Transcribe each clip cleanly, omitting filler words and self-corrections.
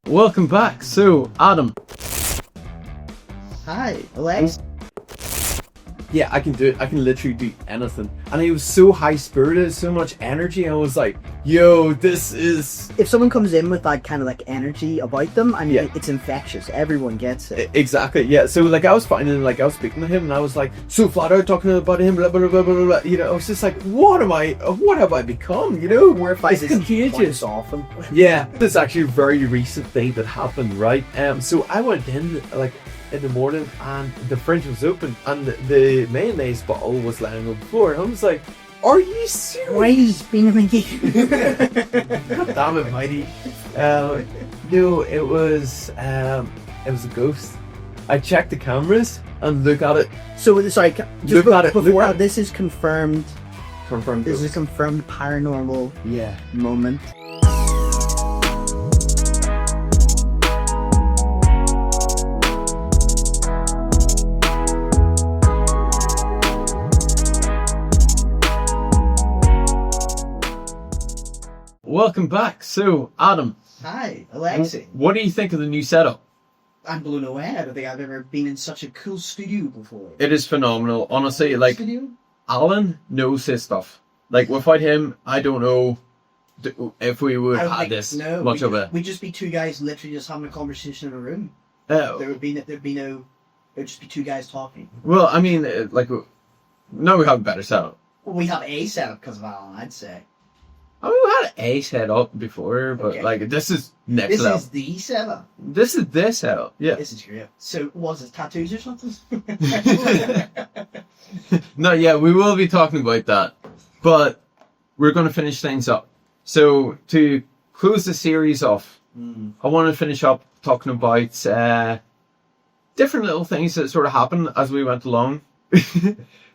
Welcome back. So, Adam. Hi, Alex. Yeah, I can do it. I can literally do anything. And he was so high-spirited, so much energy. I was like, yo, this is... If someone comes in with that kind of like energy about them, I mean, Yeah. it's infectious. Everyone gets it. Exactly, yeah. So, like, I was finding, like, I was speaking to him, and I was like, so flat out talking about him, blah, blah, blah, blah, blah, blah. You know, I was just like, what have I become, you know? It's contagious. Often. Yeah, this is actually a very recent thing that happened, right? So I went in, like, in the morning, and the fridge was open, and the mayonnaise bottle was lying on the floor, and I was like, are you serious? Mighty's been a Mickey. God damn it, Mighty. No, it was a ghost. I checked the cameras and look at it. So, sorry, Look at it, look at it. This is confirmed. Confirmed This is ghost. a confirmed paranormal Yeah. moment. Welcome back. So, Adam, Hi, Alexi. what do you think of the new setup? I'm blown away. I don't think I've ever been in such a cool studio before. It is phenomenal. Honestly, like, Studio? Alan knows his stuff. Like, without him, I don't know if we would I don't have think- this no, much of a... We'd just be two guys literally just having a conversation in a room. Uh, There'd just be two guys talking. well, I mean, like, now we have a better setup. Well, we have a setup because of Alan, I'd say. I mean, we had a setup before, but Okay. like, this is next This level. is the setup. This is this setup, yeah. This is great. So, was it tattoos or something? No, yeah, we will be talking about that, but we're going to finish things up. So, to close the series off, I want to finish up talking about different little things that sort of happened as we went along.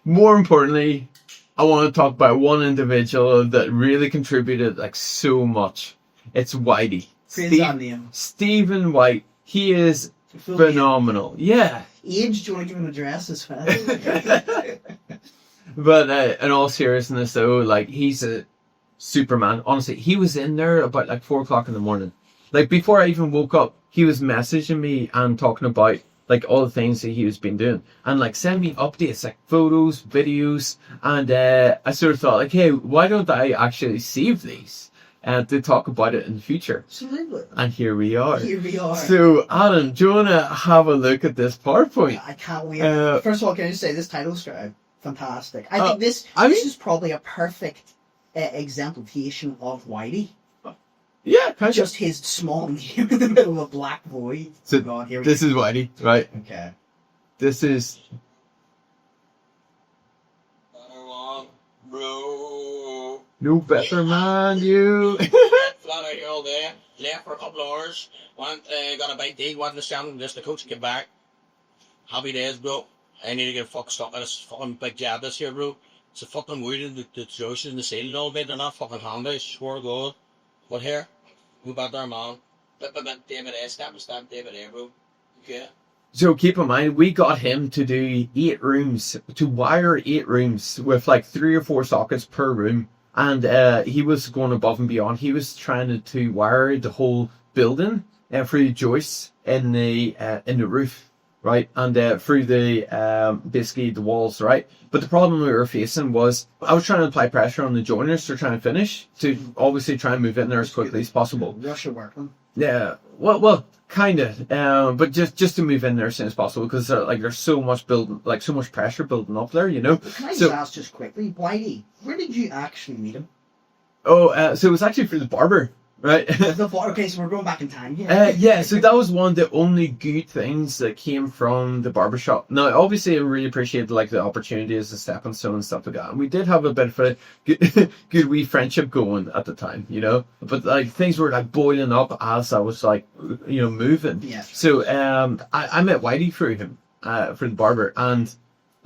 More importantly, I want to talk about one individual that really contributed like so much. It's Whitey. Praise that name. Stephen White. He is Full phenomenal. Yeah. Age, do you want to give an address as well? But in all seriousness though, like, he's a Superman. Honestly, he was in there about like 4 o'clock in the morning. Like, before I even woke up, he was messaging me and talking about like all the things that he was been doing, and like send me updates, like photos, videos, and I sort of thought like, hey, why don't I actually save these and to talk about it in the future? Absolutely. And here we are. Here we are. So, Adam, do you want to have a look at this PowerPoint? I can't wait. Uh, First of all, can I just say this title scribe? Fantastic. I think this is probably a perfect exemplification of Whitey. Yeah, kind of. Just his small name in the middle of a black void. So, God, here we this go. is Whitey, right? Okay. This is... Bro. No better man, you. Flat out here all day. Left for a couple of hours. Went, got a bite to eat. Went to the stand. Just the coach get back. Happy days, bro. I need to get fucked stuck in this fucking big job this here, bro. It's a fucking weird. The ocean and the sail all day. They're not fucking handy. I swear to God. But here, go back there, man. Bit David A. Stamp David A, bro. Okay. So keep in mind, we got him to do 8 rooms, to wire 8 rooms with like 3 or 4 sockets per room. And he was going above and beyond. He was trying to wire the whole building through joists in the roof, right? And through the, basically the walls, right? But the problem we were facing was, I was trying to apply pressure on the joiners to try and finish, to obviously try and move in there as quickly as possible. Russia working. Yeah, well, kind of, but just to move in there as soon as possible, because like there's so much so much pressure building up there, you know. Can I So- just ask just quickly, Whitey, where did you actually meet him? Oh, so it was actually through the barber, right? Okay, so we're going back in time here. Yeah, so that was one of the only good things that came from the barbershop. Now, obviously, I really appreciated like the opportunity as a stepping stone and stuff like that. And we did have a bit of a good wee friendship going at the time, you know. But like things were like boiling up as I was like, you know, moving. Yeah. So I met Whitey through him, through the barber, and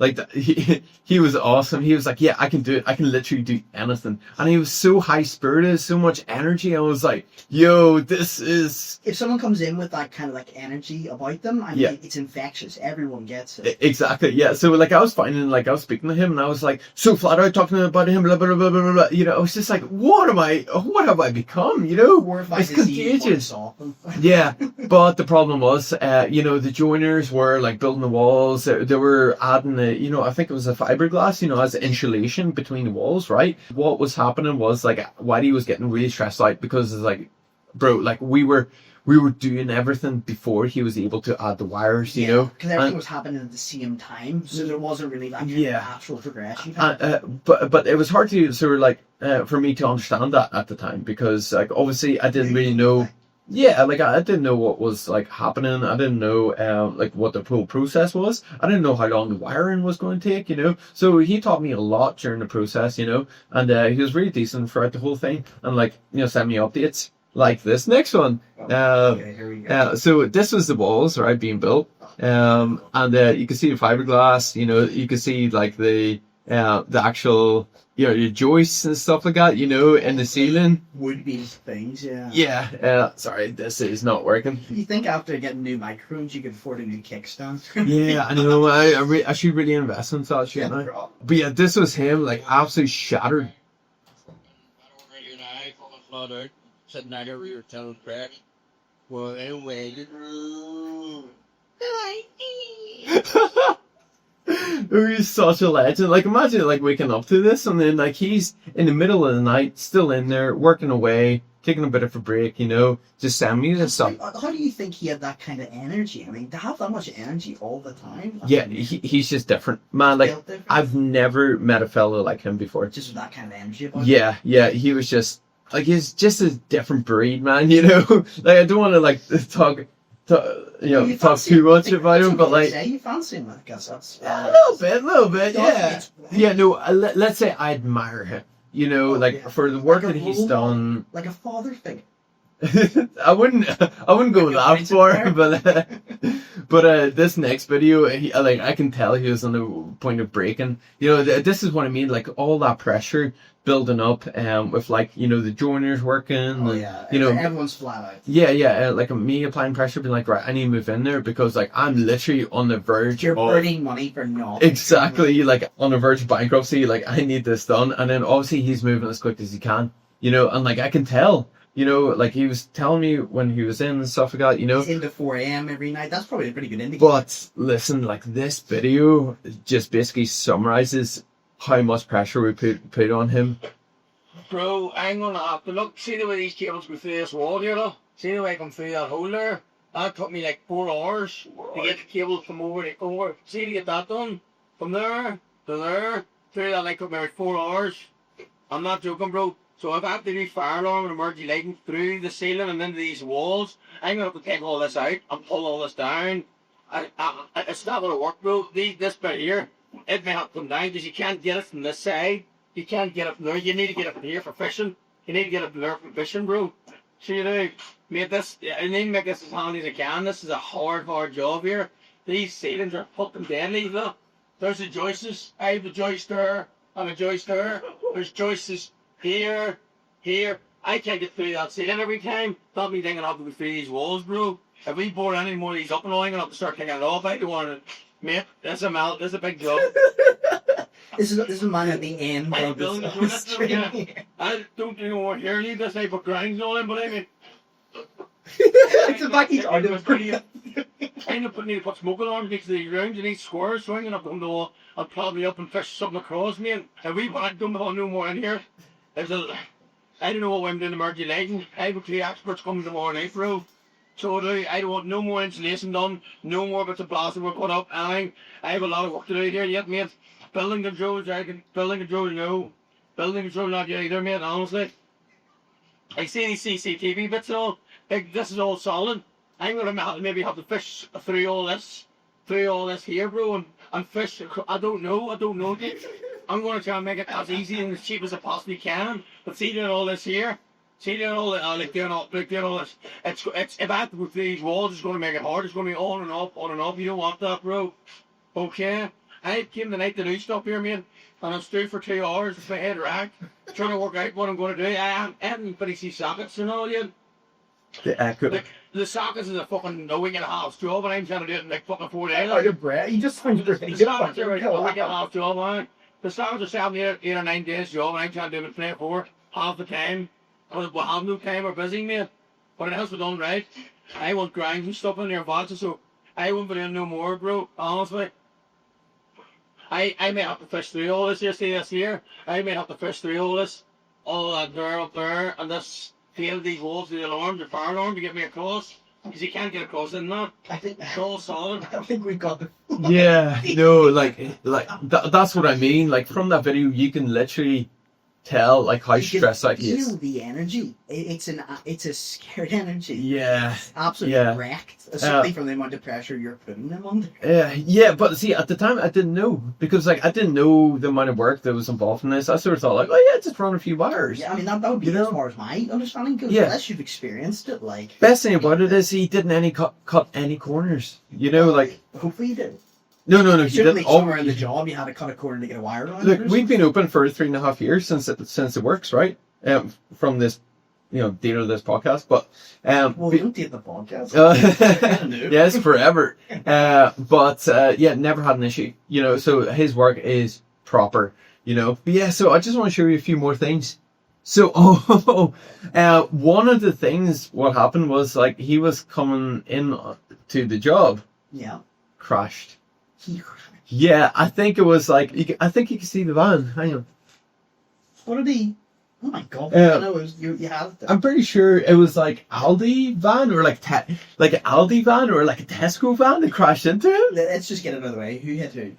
Like he was awesome. He was like, yeah, I can do it. I can literally do anything. And he was so high spirited, so much energy. I was like, yo, this is. If someone comes in with that kind of like energy about them, I mean, it's infectious. Everyone gets it. Exactly. Yeah. So like I was finding, like I was speaking to him, and I was like so flat out talking about him. Blah blah blah blah blah. Blah. You know, I was just like, what have I become? You know, it's contagious. Yeah. But the problem was, you know, the joiners were like building the walls. They were adding you know, I think it was a fiberglass, you know, as insulation between the walls, right? What was happening was like Whitey was getting really stressed out because it's like, bro, like we were doing everything before he was able to add the wires, you know, because everything was happening at the same time, so there wasn't really that kind of natural progression. But it was hard to sort of like for me to understand that at the time, because like obviously I didn't really know. Yeah, like I didn't know what was like happening. I didn't know like what the whole process was. I didn't know how long the wiring was going to take, you know. So he taught me a lot during the process, you know, and he was really decent throughout the whole thing, and like, you know, sent me updates like this next one. Okay, here we go. So this was the walls, right, being built, and you can see the fiberglass. You know, you can see like the actual, you know, your joists and stuff like that, you know, in the ceiling. Would be things, yeah. Yeah. Sorry, this is not working. You think after getting new microphones, you could afford a new kickstand? Yeah, I know. I should really invest in that shit now. But yeah, this was him, like absolutely shattered. Sitting out here, we were telling Craig. Well, anyway. He's such a legend. Like, imagine like waking up to this, and then like he's in the middle of the night, still in there working away, taking a bit of a break, you know, just sending me this stuff. How do you think he had that kind of energy? I mean, to have that much energy all the time. Yeah, he's just different, man. Like different. I've never met a fellow like him before. Just with that kind of energy about him. Yeah. He was just like, he's just a different breed, man. You know, like I don't want to like talk too much about him, but like, you fancy him, I guess that's a little bit, yeah. Yeah, no, let's say I admire him, you know, for the work that he's done, like a father figure. I wouldn't go that far, but this next video, I can tell he was on the point of breaking. You know, this is what I mean, like all that pressure building up, with like, you know, the joiners working, you know, everyone's flat out. Yeah, like me applying pressure, being like, right, I need to move in there because like I'm literally on the verge. You're burning money for nothing. Exactly, like on the verge of bankruptcy. Like I need this done, and then obviously he's moving as quick as he can, you know, and like I can tell. You know, like he was telling me when he was in and stuff like that, you know. He's into 4 a.m. every night. That's probably a pretty good indicator. But listen, like this video just basically summarizes how much pressure we put on him. Bro, I'm gonna have to look. See the way these cables go through this wall here, though? See the way I come through that hole there? That took me like 4 hours to get the cable from over to over. See to get that done? From there to there. Through that like took me like 4 hours. I'm not joking, bro. So if I have to do fire alarm and emergency lighting through the ceiling and into these walls, I'm going to have to take all this out and pull all this down. It's not going to work, bro. This bit here, it may have to come down because you can't get it from this side. You can't get it from there. You need to get it from here for fishing. You need to get it from there for fishing, bro. So you know, mate, I need to make this as handy as I can. This is a hard job here. These ceilings are fucking deadly, look. There's the joists. I have a joist there and a joist there. There's joists here. I can't get through that ceiling every time. Stop me thinking I have to go through these walls, bro. If we bore any more of these up and all, I'm gonna have to start taking it off. I don't want to, mate. That's a big job. This is a man at the end of this. I don't know what hair need this. I put grinds on him, but I mean. It's the fact he's out of it. I need to put smoke alarms next to the grounds and eat squares swinging up on the wall. I'll probably up and fish something across me. And if we want to no more in here. I don't know what I'm doing emergency lighting. I have 2 experts coming tomorrow night, bro. So I don't want no more insulation done, no more bits of plastic work put up, anything. I have a lot of work to do here yet, mate. Building controls, no. Building control not yet either, mate, honestly. I see these CCTV bits and all. Like, this is all solid. I'm going to maybe have to fish through all this here, bro, and fish. I don't know. I'm going to try and make it as easy and as cheap as I possibly can. But see doing all this here, doing all this. It's if I have to go through these walls, it's going to make it hard. It's going to be on and off. You don't want that, bro. Okay. I came the night to do stuff here, man, and I'm stood for 2 hours with my head racked, trying to work out what I'm going to do. I haven't pretty see sockets and all yet. The echo. Like, the sockets is a fucking a week and a half job, and I'm trying to do it in like fucking 4 days. Oh, your breath. You just found your The sockets are a week and a half job, man. The sockets are 7, 8 or 9 days job, and I'm trying to do it in 3 or 4 half the time. We have no time, we're busy, mate. But it has to be done right. I want grinds and stuff in there, vodka, so I won't be doing no more, bro. Honestly. I may have to fish through all this here, see this here. I may have to fish through all that there up there, and this field these walls, the alarm, the fire alarm to get me across. Because you can't get across in that. I think It's all solid. I think we got the. Yeah, no, like that's what I mean. Like from that video, you can literally tell like how You can stressed out he feel is. the energy. It's a scared energy. Yeah, Absolutely yeah. wrecked, especially from the amount of pressure you're putting them under. yeah, but see, at the time I didn't know because like I didn't know the amount of work that was involved in this. I sort of thought like, oh yeah, just run a few wires. Yeah, I mean that would be You know? as far as my understanding goes. Yeah. Unless you've experienced it, like. Best thing about it is he didn't cut any corners. You know, like Hopefully you did. no, he Certainly didn't. somewhere in the job you had to cut a corner to get a wire around. Look, it or we've been something. open for 3.5 years since it works, right? From this, date of this podcast, but Well, we don't date the podcast. yes, forever. But never had an issue. So his work is proper. But yeah, so I just want to show you a few more things. So, one of the things what happened was like he was coming in to the job, Yeah. crashed. Yeah, I think it was like I think you can see the van. Hang on. What did he? Oh my god! Yeah. I know it was, you had it. I'm pretty sure it was like Aldi van or like an Aldi van or like a Tesco van that crashed into him. Let's just get it out of the way. Who hit who?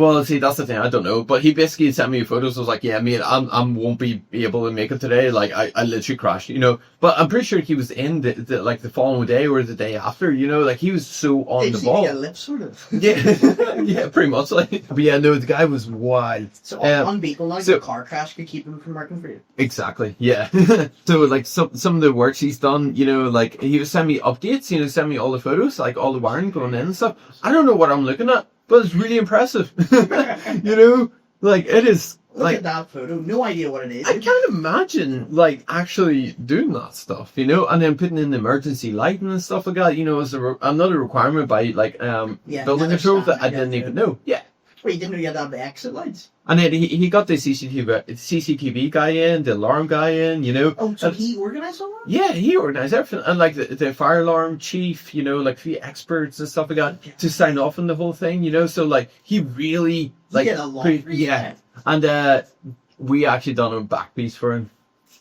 Well, see, that's the thing. I don't know, but he basically sent me photos. I was like, yeah, mate, I won't be able to make it today. Like, I literally crashed, But I'm pretty sure he was in the following day or the day after, Like he was so on Did the you ball. get a lip sort of? Yeah, yeah, pretty much. Like, but yeah, no, the guy was wild. So on Beagle now, so- your car crash could keep him from working for you. Exactly. Yeah. So like some of the works he's done, like he was sending me updates, send me all the photos, like all the wiring going in and stuff. I don't know what I'm looking at, but it's really impressive. Like it is. Look Like at that photo. No idea what it is. I can't imagine like actually doing that stuff, and then putting in the emergency lighting and stuff like that. As another requirement by like Yeah, building another control that I standard, didn't yeah. even know. Yeah. Wait, you didn't know you had to have the exit lights? And then he got the CCTV guy in, the alarm guy in, Oh, so And- he organised all that? Yeah, he organised everything. And like the fire alarm chief, like the experts and stuff like that to sign off on the whole thing, So like he really like get a lot for you, yeah. man. And we actually done a back piece for him.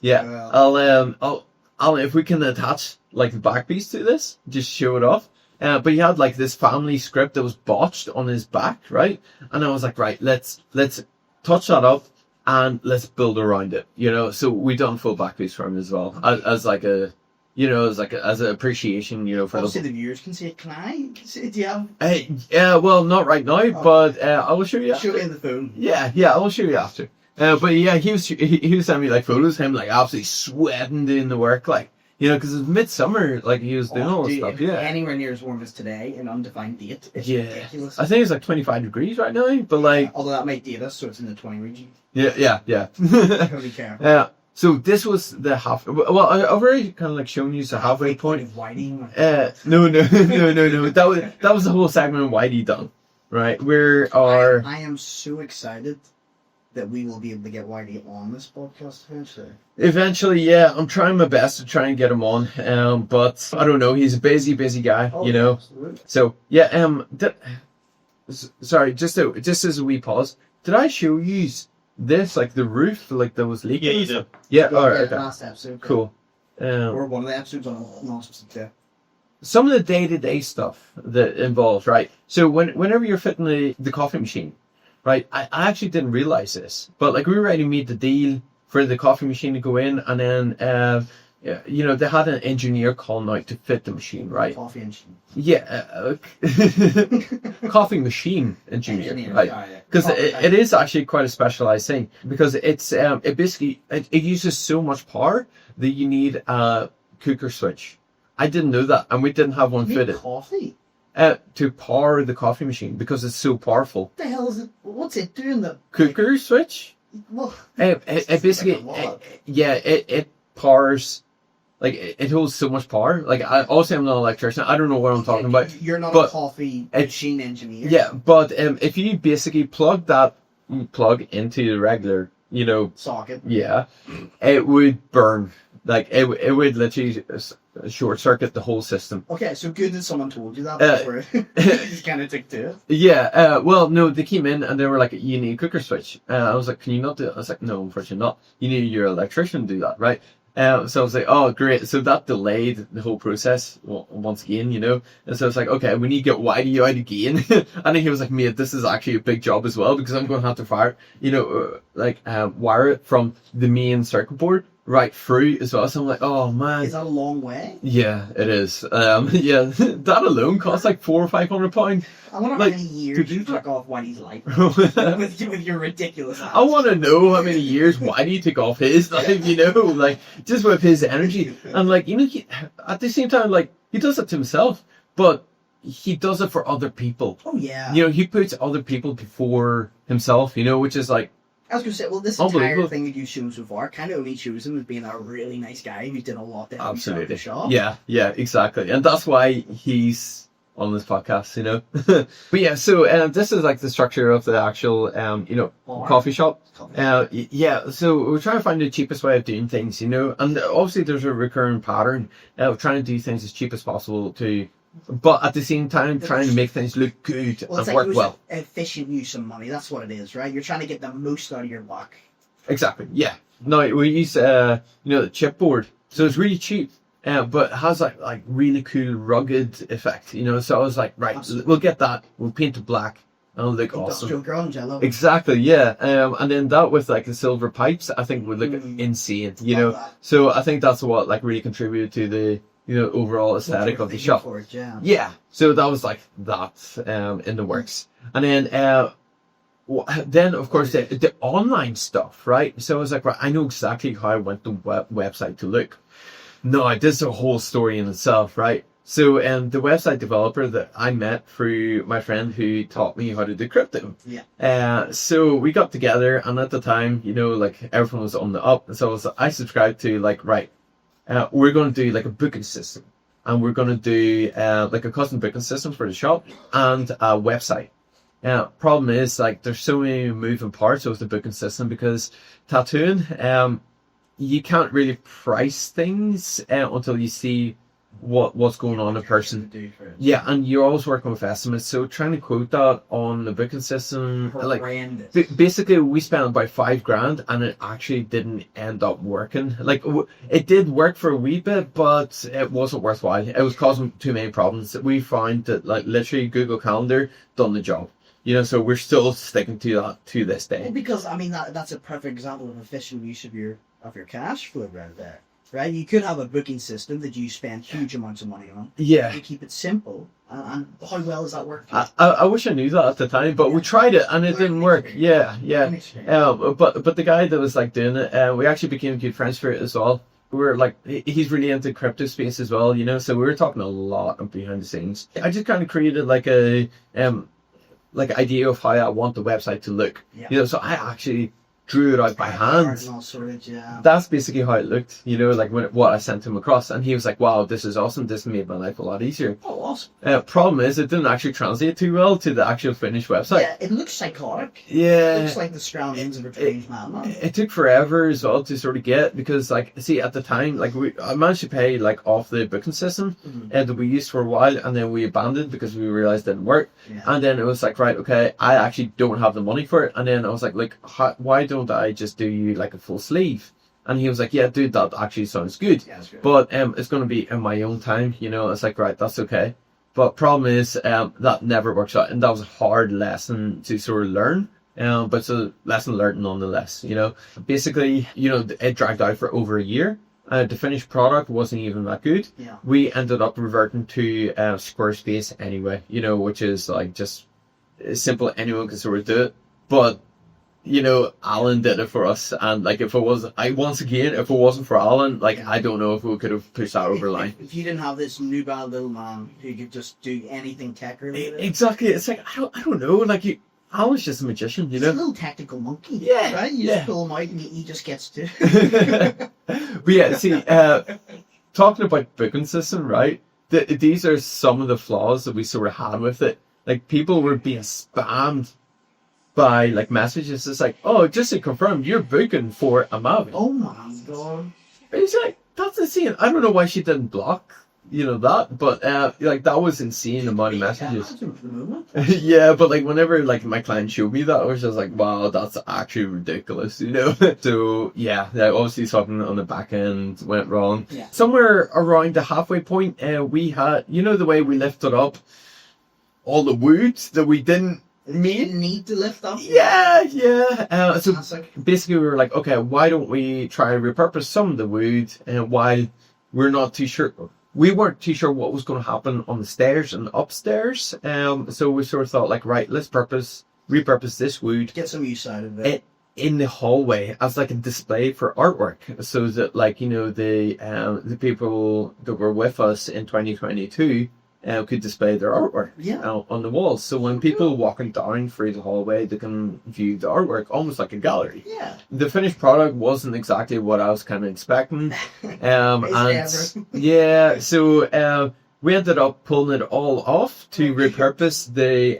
Yeah. Well. I'll if we can attach like the back piece to this, just show it off. But he had like this family script that was botched on his back, right? And I was like, right, let's touch that up and let's build around it, So we done full back piece for him as well, as like a, as an appreciation, for Obviously, the. the viewers can see it. Can I? See it? Do you have? Yeah, well, not right now, but I will show you. Show After. it in the phone. Yeah, I will show you after. But yeah, he was sending me like photos of him like absolutely sweating doing the work, like. Because it's midsummer, like he was doing all this Dude, stuff. if Yeah. Anywhere near as warm as today, an undefined date. It's Yeah. ridiculous. I think it's like 25 degrees right now, but like, Although that might date us, so it's in the 20 region. yeah. Totally care. So this was the half. Well, I've already kind of like shown you the halfway point. Of Whiting. No. That was the whole segment of Whitey done, right? I am so excited that we will be able to get Whitey on this podcast eventually. Eventually, yeah, I'm trying my best to try and get him on. But I don't know. He's a busy guy, Absolutely. So yeah. Sorry, just as a wee pause. Did I show you this, like the roof, like that was leaking? Yeah, you did. Yeah. All right. Yeah, Okay. last episode. Cool. Or one of the episodes on yeah. Some of the day-to-day stuff that involves, right? So whenever you're fitting the coffee machine, right? I actually didn't realize this, but like we already made the deal for the coffee machine to go in, and then they had an engineer calling out to fit the machine, right? Coffee engine. Yeah, coffee machine engineer, right? Yeah. Because it is actually quite a specialized thing, because it basically it uses so much power that you need a cooker switch. I didn't know that, and we didn't have one You make fitted. coffee? to power the coffee machine because it's so powerful. What the hell is it? What's it doing? The cooker switch? Well, it basically, it powers, like, it holds so much power. Like, obviously I'm not an electrician. I don't know what I'm talking about. You're not a coffee machine engineer. Yeah, but if you basically plug into the regular, socket, it would burn. Like, it would literally short circuit the whole system. Okay, so good that someone told you that before you just kind of took to it. Yeah, well, no, they came in and they were like, you need a cooker switch. I was like, can you not do it? I was like, no, unfortunately not. You need your electrician to do that, right? So I was like, oh, great. So that delayed the whole process once again, And so I was like, okay, we need to get Whitey out again. And then he was like, mate, this is actually a big job as well because I'm going to have to wire it from the main circuit board right through as well. So I'm like, oh man. Is that a long way? Yeah, it is. That alone costs like £400 or £500. I wonder how many years you took off Whitey's life with your ridiculous ads. I want to know how many years Whitey took off his life, like just with his energy. And like, he, at the same time, like, he does it to himself, but he does it for other people. Oh yeah. He puts other people before himself, which is like, I was going to say, well, this entire thing that you've shown so far kind of only shows him as being a really nice guy who did a lot to help the shop. Yeah, exactly. And that's why he's on this podcast, But yeah, so this is like the structure of the actual, coffee shop. So we're trying to find the cheapest way of doing things, and obviously there's a recurring pattern of trying to do things as cheap as possible but at the same time, trying to make things look good and work well. Efficient use of money. That's what it is, right? You're trying to get the most out of your luck. Exactly. Yeah. No, we use the chipboard, so it's really cheap, but it has like really cool rugged effect. So I was like, right, absolutely. We'll get that. We'll paint it black. And it'll look Industrial awesome. Grunge, I love it. Exactly. Yeah. And then that with like the silver pipes, I think would look insane. So I think that's what like really contributed to the overall aesthetic of the shop. So that was like that in the works. And then of course the online stuff, right? So I was like, right, I know exactly how I want the website to look. No, this is a whole story in itself, right? So the website developer that I met through my friend who taught me how to do crypto. So we got together, and at the time, like everything was on the up. So I subscribed to like, right, we're going to do like a booking system, and we're going to do like a custom booking system for the shop and a website. Problem is, like, there's so many moving parts with the booking system because tattooing, you can't really price things until you see what's going on in person. Yeah, and you're always working with estimates, so trying to quote that on the booking system, like, basically we spent about $5,000 and it actually didn't end up working. Like, it did work for a wee bit, but it wasn't worthwhile. It was causing too many problems. We found that, like, literally Google Calendar done the job. So we're still sticking to that to this day. Well, because I mean that's a perfect example of efficient use of your cash flow right there. Right, you could have a booking system that you spend huge amounts of money on. Yeah, you keep it simple, and how well does that work? I wish I knew that at the time, but we tried it and it didn't work. Yeah. But the guy that was like doing it, we actually became good friends for it as well. We were like, he's really into crypto space as well, so we were talking a lot behind the scenes. I just kind of created like a idea of how I want the website to look. So I actually drew it out by hand. That's basically how it looked, like what I sent him across, and he was like, wow, this is awesome, this made my life a lot easier. Oh, awesome. Problem is, it didn't actually translate too well to the actual finished website. Yeah, it looks psychotic. Yeah. It looks like the scroungings of a strange madman. It took forever as well to sort of get, because, like, see, at the time, like, I managed to pay, like, off the booking system that we used for a while, and then we abandoned because we realized it didn't work. And then it was like, right, okay, I actually don't have the money for it. And then I was like, why don't I just do you like a full sleeve? And he was like, yeah, dude, that actually sounds good. Yeah, but it's going to be in my own time, It's like, right, that's okay. But problem is, that never works out, and that was a hard lesson to sort of learn. But it's a lesson learned nonetheless, Basically, it dragged out for over a year. The finished product wasn't even that good. Yeah. We ended up reverting to Squarespace anyway, which is like just simple, anyone can sort of do it. But you know, Alan did it for us, and like if it wasn't for Alan, like I don't know if we could have pushed that over the line. If you didn't have this nubile little man who could just do anything tech related. Exactly. It's like I don't know, like Alan's just a magician, you know. He's a little technical monkey. Yeah. Right? You just pull him out and he just gets to. But yeah, see, talking about booking system, right? These are some of the flaws that we sort of had with it. Like people were being spammed by like messages. It's like, oh, just to confirm, you're booking for AMAVI. Oh my god! It's like that's insane. I don't know why she didn't block, you know, that, but like that was insane amount of messages. Yeah, but like whenever like my client showed me that, I was just like, wow, that's actually ridiculous, you know. So yeah, obviously something on the back end went wrong. Yeah. Somewhere around the halfway point, we had, you know, the way we lifted up all the wood that we didn't need to lift up. Yeah. So basically, we were like, okay, why don't we try and repurpose some of the wood? And while we weren't too sure what was going to happen on the stairs and upstairs. So we sort of thought, like, right, let's repurpose this wood. Get some use out of it. In the hallway as like a display for artwork, so that like, you know, the people that were with us in 2022 could display their artwork on the walls. So when people walking down through the hallway, they can view the artwork almost like a gallery. Yeah. The finished product wasn't exactly what I was kind of expecting. So we ended up pulling it all off to repurpose the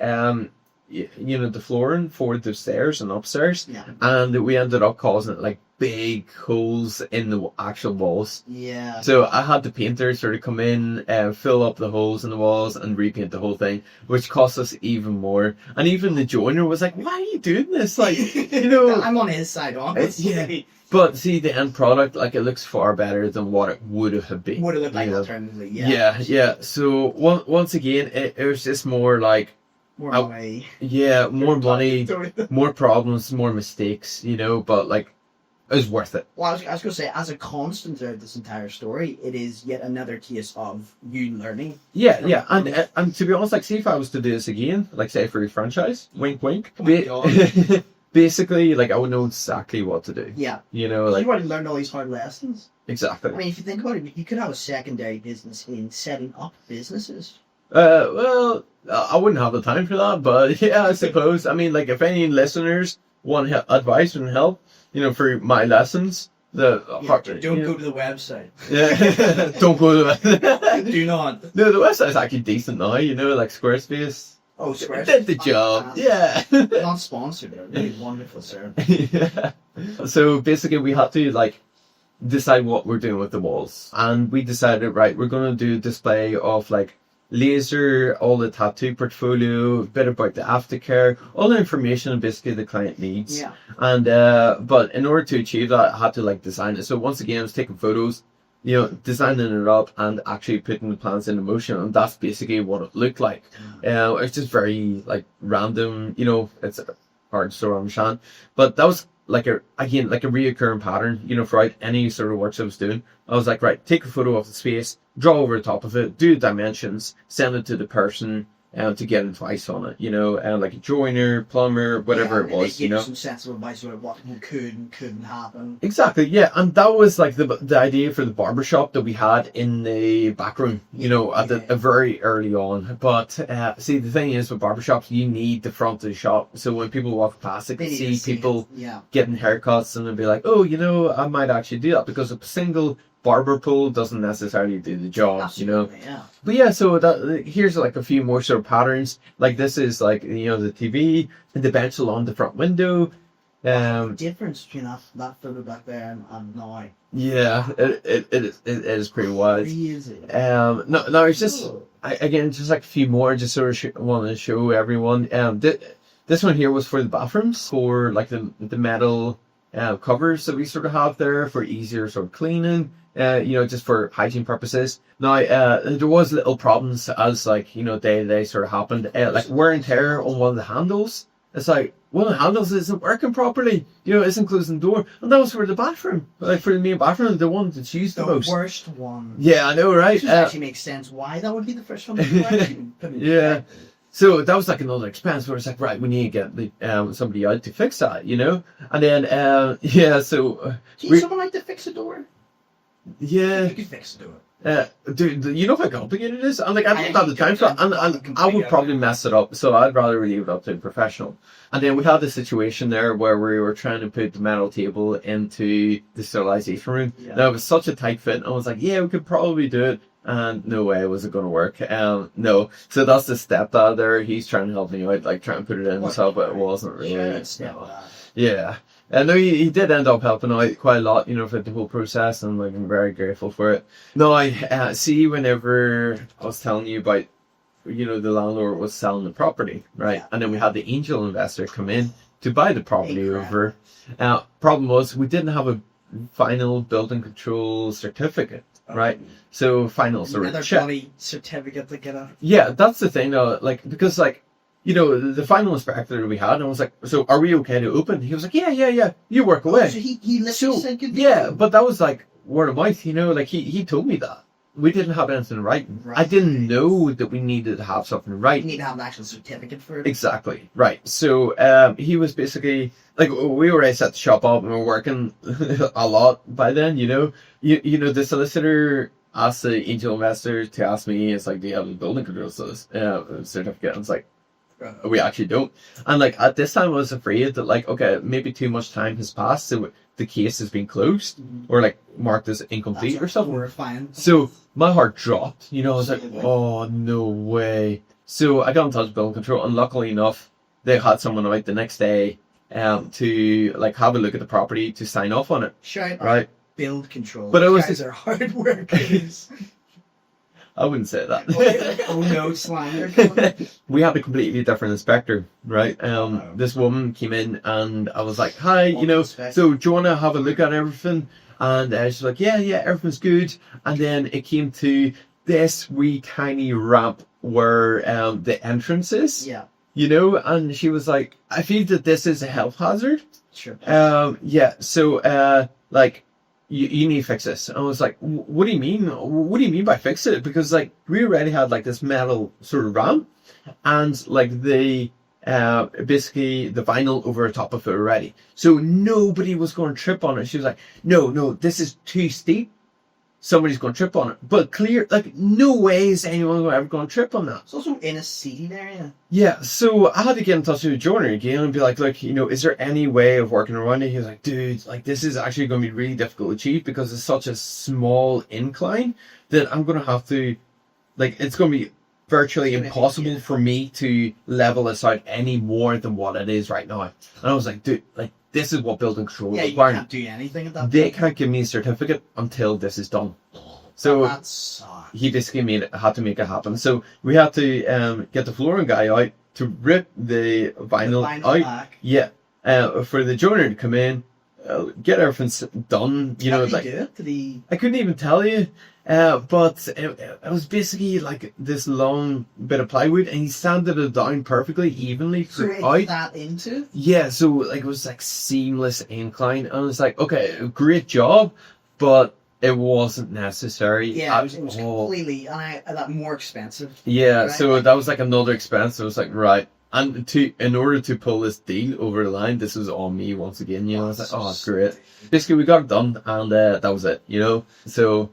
the flooring for the stairs and upstairs. Yeah. And we ended up causing it like big holes in the actual walls. Yeah. So I had the painter sort of come in, fill up the holes in the walls and repaint the whole thing, which cost us even more. And even the joiner was like, why are you doing this? Like, you know. I'm on his side, honestly. Yeah. But see, the end product, like, it looks far better than what it would have been. Would have looked like alternatively, yeah. Yeah. So once again, it was just more like, more money. Yeah, more money, more problems, more mistakes, you know, but like, it was worth it. Well, I was going to say, as a constant throughout this entire story, it is yet another case of you learning. Yeah, and to be honest, like, see if I was to do this again, like, say for a franchise, wink, wink. Oh my God. Basically, like, I would know exactly what to do. Yeah. You know, like, you've already learned all these hard lessons. Exactly. I mean, if you think about it, you could have a secondary business in setting up businesses. Well, I wouldn't have the time for that, but yeah, I suppose. I mean, like, if any listeners want advice and help, you know, for my lessons, don't go to the website. Yeah, don't go to the website. Do not. No, the website's actually decent now, you know, like Squarespace. Oh, Squarespace did the job. Yeah. Not sponsored, though. Really wonderful service. Yeah. So basically, we had to like decide what we're doing with the walls, and we decided, right, we're going to do a display of like laser, all the tattoo portfolio, a bit about the aftercare, all the information basically the client needs. Yeah. And but in order to achieve that, I had to like design it. So once again, I was taking photos, you know, designing it up and actually putting the plans into motion, and that's basically what it looked like. It's just very like random, you know, it's hard to sort of understand, but that was like a reoccurring pattern, you know, throughout any sort of works I was doing. I was like, right, take a photo of the space, draw over the top of it, do dimensions, send it to the person to get advice on it, you know, and like a joiner, plumber, whatever it was, you know. Some sensible advice about what could and couldn't happen. Exactly, yeah, and that was like the idea for the barbershop that we had in the back room, you know, at the very early on. But see, the thing is with barbershops, you need the front of the shop, so when people walk past, they can see people getting haircuts, and they'll be like, oh, you know, I might actually do that, because a single barber pole doesn't necessarily do the job. Absolutely, you know. But yeah, so here's like a few more sort of patterns. Like this is like, you know, the TV and the bench along the front window. The difference between that photo back there and now. Yeah, it is pretty wild. Crazy. No, it's just again just like a few more. Just sort of want to show everyone. This one here was for the bathrooms, for like the metal covers that we sort of have there for easier sort of cleaning. You know, just for hygiene purposes. Now, there was little problems as like, you know, day sort of happened. Like wear and tear on one of the handles. It's like one of the handles isn't working properly. You know, it isn't closing the door. And that was for the bathroom, like for the main bathroom, the one that's used the most. The worst one. Yeah, I know, right? Which actually makes sense why that would be the first one. Yeah. So that was like another expense where it's like, right, we need to get somebody out to fix that, you know? And then, so... Do you someone like to fix a door? Yeah. You can fix the door. Dude, you know how complicated it is? And like, I don't have the time for it, and I would probably mess it up, so I'd rather leave it up to a professional. And then we had the situation there where we were trying to put the metal table into the sterilization room. Yeah. Now, it was such a tight fit, and I was like, yeah, we could probably do it. And no way was it going to work. No. So that's the stepdad there. He's trying to help me out, like trying to put it in himself, but it wasn't really. Yeah. No, he did end up helping out quite a lot, you know, for the whole process, and like I'm very grateful for it. No, I see. Whenever I was telling you about, you know, the landlord was selling the property, right? Yeah. And then we had the angel investor come in to buy the property over. Problem was we didn't have a final building control certificate. Right, so finals are another bloody certificate to get a. Yeah, that's the thing though. Like, because like, you know, the final inspector we had, and I was like, so are we okay to open? He was like, yeah, you work away. So he literally said good. Yeah, but that was like word of mouth, you know. Like he told me that we didn't have anything writing. Right. I didn't know that we needed to have something right. You need to have an actual certificate for it. Exactly right. So he was basically. Like, we already set the shop up and we were working a lot by then, you know. You know, the solicitor asked the angel investor to ask me, it's like, do you have the building control certificate? And it's like, we actually don't. And like, at this time I was afraid that like, okay, maybe too much time has passed, so the case has been closed or like marked as incomplete or something. Horrifying. So my heart dropped, you know. I was like, oh, no way. So I got in touch with building control, and luckily enough, they had someone out the next day to like have a look at the property to sign off on it. Shout right. Build control. But it was guys are hard workers. I wouldn't say that. Oh no, slander. We had a completely different inspector, right? This woman came in and I was like, hi, you know, so do you want to have a look at everything? And she's like, yeah, everything's good. And then it came to this wee tiny ramp where the entrance is. Yeah. You know, and she was like, I feel that this is a health hazard. Sure. So, like, you need to fix this. And I was like, what do you mean? What do you mean by fix it? Because, like, we already had, like, this metal sort of ramp, and, like, the, basically, the vinyl over the top of it already. So nobody was going to trip on it. She was like, no, this is too steep. Somebody's going to trip on it. But clear, like, no way is anyone ever going to trip on that. It's also in a seating area. Yeah, so I had to get in touch with the joiner again and be like, look, you know, is there any way of working around it? He was like, dude, like, this is actually going to be really difficult to achieve because it's such a small incline that I'm going to have to, like, it's going to be virtually impossible for me to level this out any more than what it is right now. And I was like, dude, like, this is what building control is. Yeah, you can't do anything at that point. They can't give me a certificate until this is done. So he basically had to make it happen. So we had to get the flooring guy out to rip the vinyl out. Back. Yeah, for the joiner to come in, get everything done. You know, like, I couldn't even tell you. But it was basically like this long bit of plywood, and he sanded it down perfectly, evenly throughout. That into? Yeah, so like it was like seamless incline, and it's like, okay, great job, but it wasn't necessary. Yeah, it was completely that more expensive. Yeah, right? So that was like another expense. I was like, right. And in order to pull this deal over the line, this was on me once again. You know, I was like, oh, that's great. Basically, we got it done, and that was it. You know, so.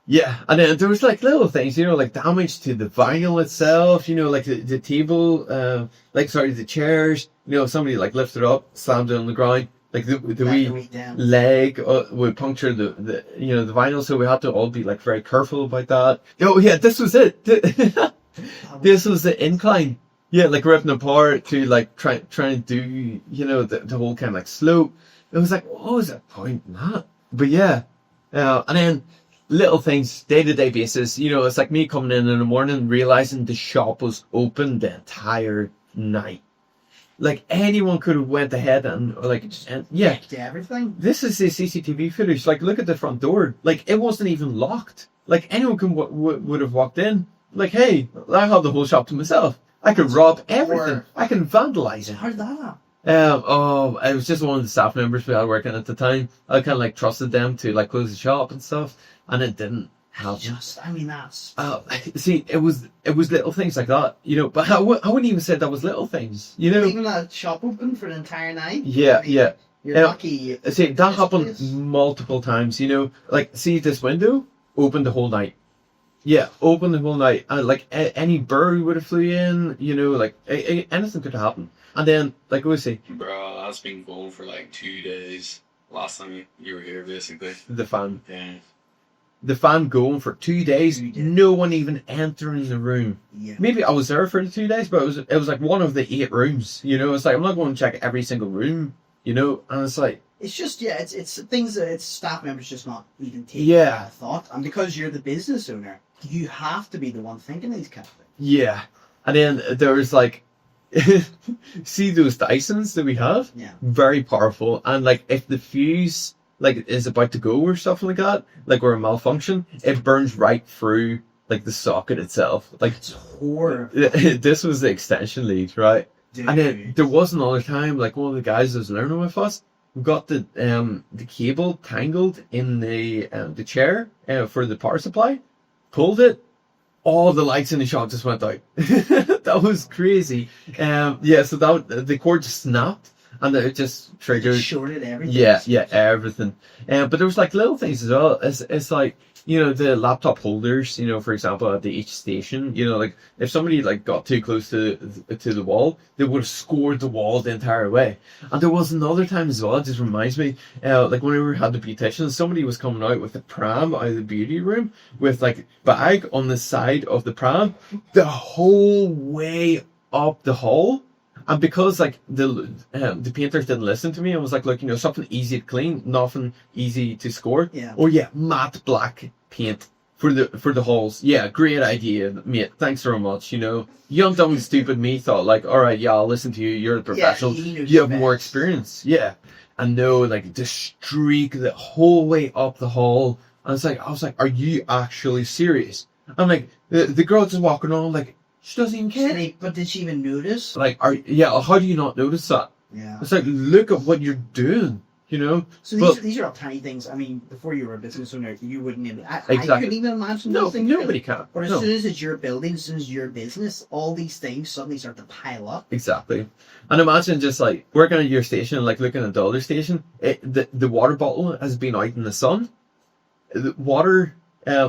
Yeah, and then there was like little things, you know, like damage to the vinyl itself, you know, like the table, the chairs, you know, somebody like lifted up, slammed it on the ground, like the wee leg would puncture the vinyl, so we had to all be like very careful about that. Oh yeah, this was it. This was the incline. Yeah, like ripping apart to like trying to do, you know, the whole kind of like slope. It was like, what was the point in that? But yeah, and then little things, day-to-day basis, you know, it's like me coming in the morning realizing the shop was open the entire night. Like anyone could have went ahead and yeah, everything. This is the CCTV footage. Like, look at the front door. Like, it wasn't even locked. Like, anyone would have walked in. Like, hey, I have the whole shop to myself. I could rob everything. I can vandalize it. How did that happen? It was just one of the staff members we had working at the time. I kind of like trusted them to like close the shop and stuff, and it didn't. help. I mean, that's... See, it was little things like that, you know, but I wouldn't even say that was little things, you know. Even that shop open for an entire night? Yeah, I mean, yeah. You're lucky. See, that happened place. multiple times, you know. Like, see this window? Open the whole night. Yeah, open the whole night. And, like, any bird would have flew in, you know, like, anything could have happened. And then, like, we say... Bro, that's been going for, like, 2 days. Last time you were here, basically. The fan. Yeah. The fan going for 2 days. No one even entering the room. Yeah. Maybe I was there for the 2 days, but it was like one of the 8 rooms, you know. It's like, I'm not going to check every single room, you know. And it's like... It's just, yeah, it's things that it's staff members just not even taking thought. And because you're the business owner, you have to be the one thinking these kind of things. Yeah. And then there's like, see those Dysons that we have? Yeah. Very powerful. And like, if the fuse like is about to go or something like that, like or a malfunction, it burns right through like the socket itself. Like, it's horrible. This was the extension lead, right? Dude. And then there was another time, like one of the guys that was learning with us, we got the cable tangled in the chair for the power supply, pulled it, all the lights in the shop just went out. That was crazy. Yeah, so the cord just snapped and it just triggered. It shorted everything. Yeah, everything. But there was like little things as well. It's like, you know, the laptop holders, you know, for example, at each station, you know, like if somebody like got too close to the wall, they would have scored the wall the entire way. And there was another time as well, it just reminds me, like whenever we had the beautician, somebody was coming out with a pram out of the beauty room with like bag on the side of the pram the whole way up the hall. And because like the painters didn't listen to me, I was like, look, you know, something easy to clean, nothing easy to score. Yeah. Or yeah, matte black paint for the halls. Yeah, great idea, mate. Thanks very much. You know, young dumb stupid me thought like, all right, yeah, I'll listen to you. You're the professional. You have more experience. Yeah. And no, like the streak the whole way up the hall. And I was like, are you actually serious? I'm like, the girl just walking on like. She doesn't even care. But did she even notice? Like, how do you not notice that? Yeah. It's like, look at what you're doing, you know? So these are all tiny things. I mean, before you were a business owner, you wouldn't even... Exactly. I couldn't even imagine those things. Nobody can. But as soon as it's your building, as soon as your business, all these things suddenly start to pile up. Exactly. And imagine just like working at your station and like looking at the other station, the water bottle has been out in the sun. The water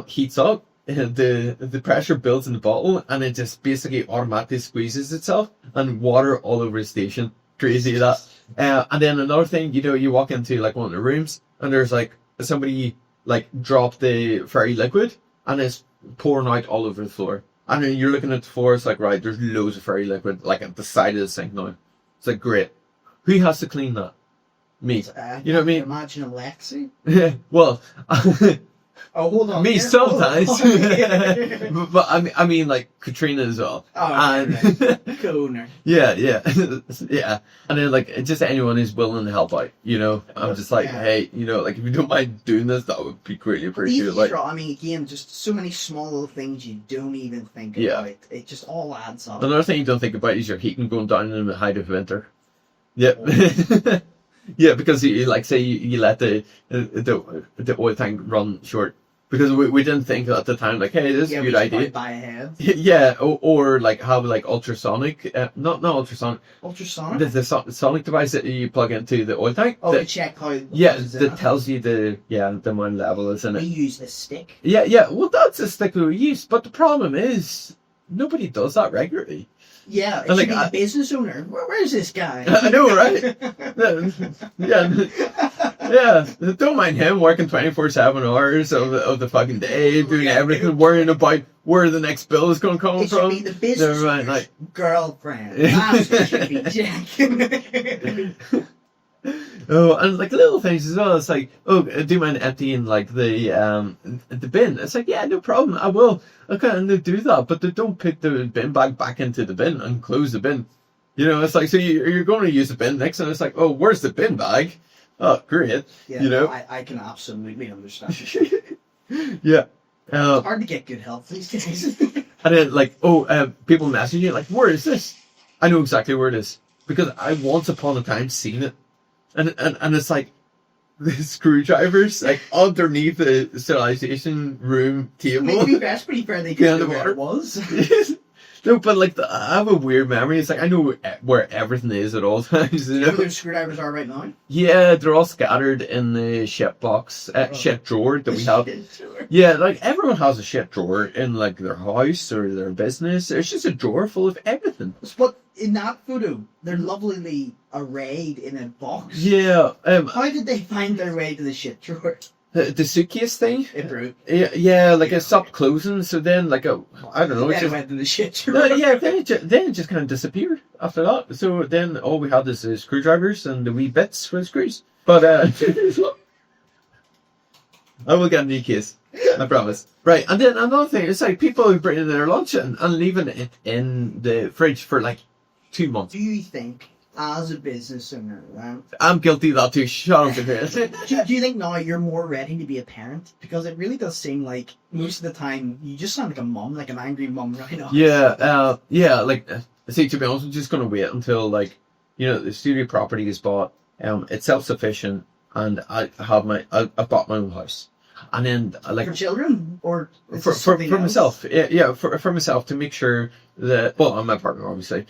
heats up. The pressure builds in the bottle and it just basically automatically squeezes itself and water all over the station. Crazy that. And then another thing, you know, you walk into like one of the rooms and there's like somebody like dropped the fairy liquid and it's pouring out all over the floor. And then you're looking at the floor, it's like, right, there's loads of fairy liquid like at the side of the sink now. It's like, great. Who has to clean that? Me. You know what I mean? Imagine Alexi. Well, oh, hold on. Me sometimes, Oh, but I mean, like Katrina as well. Oh, and co-owner. yeah, yeah. And then like just anyone who's willing to help out, you know. I'm just like, hey, you know, like if you don't mind doing this, that would be greatly appreciated. Like, I mean, again, just so many small little things you don't even think about. It just all adds up. Another thing you don't think about is your heating going down in the height of winter. Yep. Yeah, because you like say you let the oil tank run short because we didn't think at the time like, hey, this is a good idea. Buy ahead. Yeah, or like have like ultrasonic, not ultrasonic. Ultrasonic. The sonic device that you plug into the oil tank. Oh, to check how. Yeah, that tells you the amount level is in it. We use the stick. Yeah. Well, that's a stick we use, but the problem is nobody does that regularly. Yeah, it should like, be a business owner. Where's this guy? I know, right? Yeah. Don't mind him working 24/7 hours of the fucking day, doing everything, worrying about where the next bill is going to come from. It should be the business owner's like, girlfriend. That's what should be Jack. Oh, and like little things as well. It's like, oh, do you mind emptying like the bin? It's like, yeah, no problem, I will. Okay, and they do that, but they don't put the bin bag back into the bin and close the bin. You know, it's like, so you're going to use the bin next, and it's like, oh, where's the bin bag? Oh, great. Yeah, you know, I can absolutely understand. Yeah. It's hard to get good help these days. And then like, people message you like, where is this? I know exactly where it is because I once upon a time seen it. And it's like, the screwdrivers like underneath the sterilization room table. Maybe that's pretty fair. They Yeah, could the know where water. it was. No, but like I have a weird memory. It's like I know where everything is at all times. You Where know? those screwdrivers are right now. Yeah, they're all scattered in the ship box, ship drawer that we have. Sure. Yeah, like everyone has a ship drawer in like their house or their business. It's just a drawer full of everything. But in that photo, they're lovely arrayed in a box. Yeah, How did they find their way to the shit drawer? the suitcase thing. It broke. Yeah, like it stopped closing. So then, like I don't know, it Then it just went to the shit no, drawer. yeah. Then it just kind of disappeared after that. So then all we had is the screwdrivers and the wee bits for the screws. But I will get a new case. I promise. Right, and then another thing, it's like people who bring in their lunch and leaving it in the fridge for like 2 months. Do you think, as a business owner, I'm guilty of that too. Shut up, Chris. do you think now you're more ready to be a parent? Because it really does seem like most of the time you just sound like a mum, like an angry mum right now. Yeah, like, see, to be honest, I'm just going to wait until, like, you know, the studio property is bought, it's self-sufficient, and I've bought my own house. And then, like, For children? Or is for this something else? myself, yeah, for myself, to make sure that, well, I'm my partner, obviously,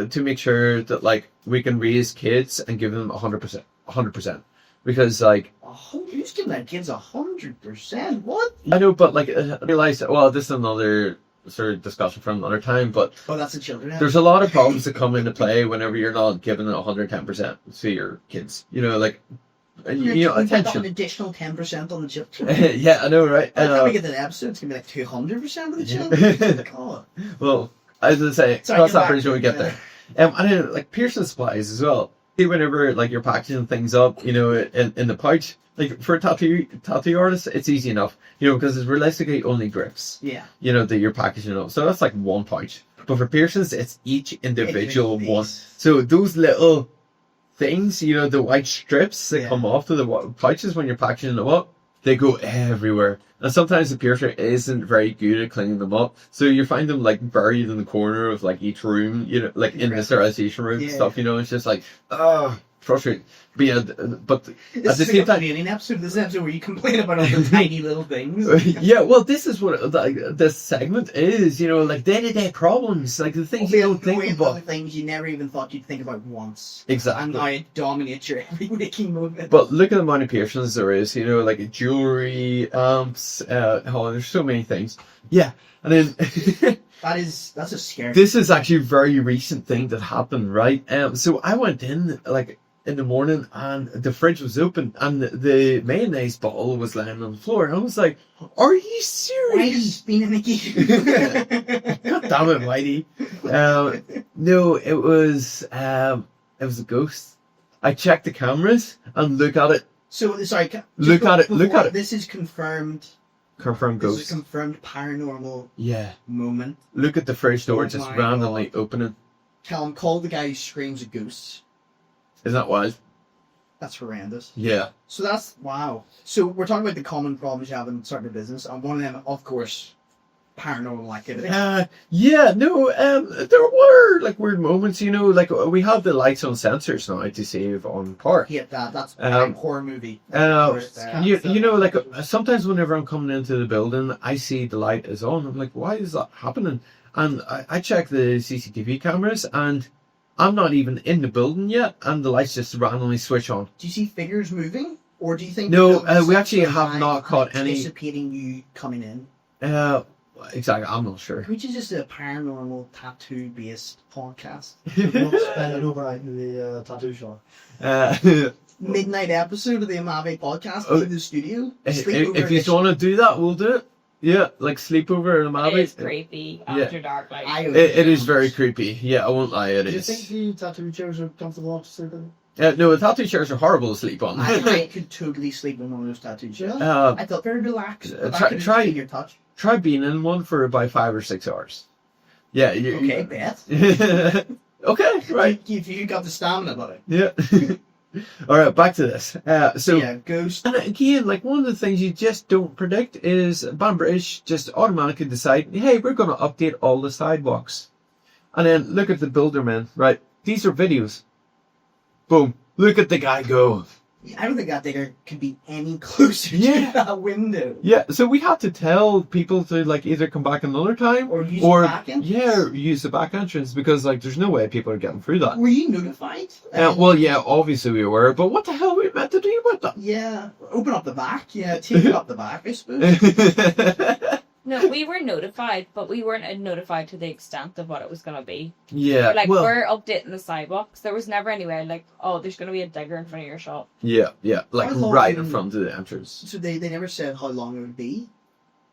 to make sure that, like, we can raise kids and give them 100%. Because, like, Who's giving that kids 100%? What? I know, but, like, I realize, well, this is another sort of discussion for another time, but Oh, that's the children. there's a lot of problems that come into play whenever you're not giving 110% to your kids. You know, like, you know, An attention. additional 10% on the children. Yeah, I know, right? By the time we get to the episode, it's going to be like 200% of the children. God. Well, as I say, Sorry, cross go that back. bridge when we get there. And then, like, piercing supplies as well. See, whenever, like, you're packaging things up, you know, in the pouch, like, for a tattoo artist, it's easy enough, you know, because it's realistically only grips, Yeah. you know, that you're packaging up. So that's like one pouch. But for piercings, it's each individual Piece. one. So those little things, you know, the white strips that Yeah. come off of the pouches when you're packaging them up, they go everywhere. And sometimes the piercer isn't very good at cleaning them up. So you find them, like, buried in the corner of, like, each room, you know, like in the Right. sterilization room and Yeah. stuff, you know. It's just like, frustrating. But yeah, but at This the is same like a time, Canadian episode. This is an episode where you complain about all the tiny little things. yeah, well, this is what, like, this segment is, you know, like day-to-day problems, like the things you don't think Weird about. little things you never even thought you'd think about once. Exactly. And now it dominates your every waking moment. But look at the amount of piercings there is, you know, like jewelry, there's so many things. Yeah, and then that's a scary. this is actually a very recent thing that happened, right? So I went in, like, in the morning, and the fridge was open, and the mayonnaise bottle was lying on the floor, and I was like, "Are you serious?" Whitey's been in a game. God damn it, Whitey. No, it was a ghost. I checked the cameras and look at it. So sorry. Look at it. This is confirmed. Confirmed This ghost. is a confirmed paranormal Yeah. moment. Look at the fridge door Oh just my randomly God. opening. Call the guy who screams a ghost. Isn't that wild? That's horrendous. Yeah. So that's wow. So we're talking about the common problems you have in starting a business, and one of them, of course, paranormal activity. Yeah, no, there were, like, weird moments, you know, like, we have the lights on sensors now to save on power. Hate that. That's a horror movie. You know, like, sometimes whenever I'm coming into the building, I see the light is on. I'm like, why is that happening? And I check the CCTV cameras, and I'm not even in the building yet, and the lights just randomly switch on. Do you see figures moving, or do you think? No, that we actually the have line not caught any- anticipating you coming in, Exactly, I'm not sure. which is just a paranormal tattoo-based podcast. Not spending overnight in the tattoo shop. Midnight episode of the AMAVI podcast Oh, in the studio. If Sleepover you edition. want to do that, we'll do it. Yeah, like sleepover and It is Mavic. creepy Yeah. after dark light. It is very creepy. Yeah, I won't lie, it Do you is. think the tattoo chairs are comfortable to sleep in? No, the tattoo chairs are horrible to sleep on. I could totally sleep in one of those tattoo chairs. Uh, I felt very relaxed. But try- I could try- feel your touch. Try being in one for about 5 or 6 hours. Yeah. Okay, Beth. Okay, right. If you got the stamina about it. Yeah. All right, back to this. So, yeah, ghost. and again, like, one of the things you just don't predict is Banbridge just automatically decide, hey, we're going to update all the sidewalks. And then look at the builder, man, right? These are videos. Boom. Look at the guy go. I don't think that digger could be any closer Yeah. to that window. Yeah, so we had to tell people to like either come back another time Or use the back entrance. yeah, use the back entrance because like there's no way people are getting through that. Were you notified? Well, yeah, obviously we were, but what the hell were we meant to do about Yeah, open up the back. Yeah, take it up the back, I suppose. that? No, we were notified, but we weren't notified to the extent of what it was going to be. Yeah, Like, well, we're updating the sidewalks. There was never anywhere like, oh, there's going to be a digger in front of your shop. yeah, like How long right in did- front of the entrance. So they never said how long it would be.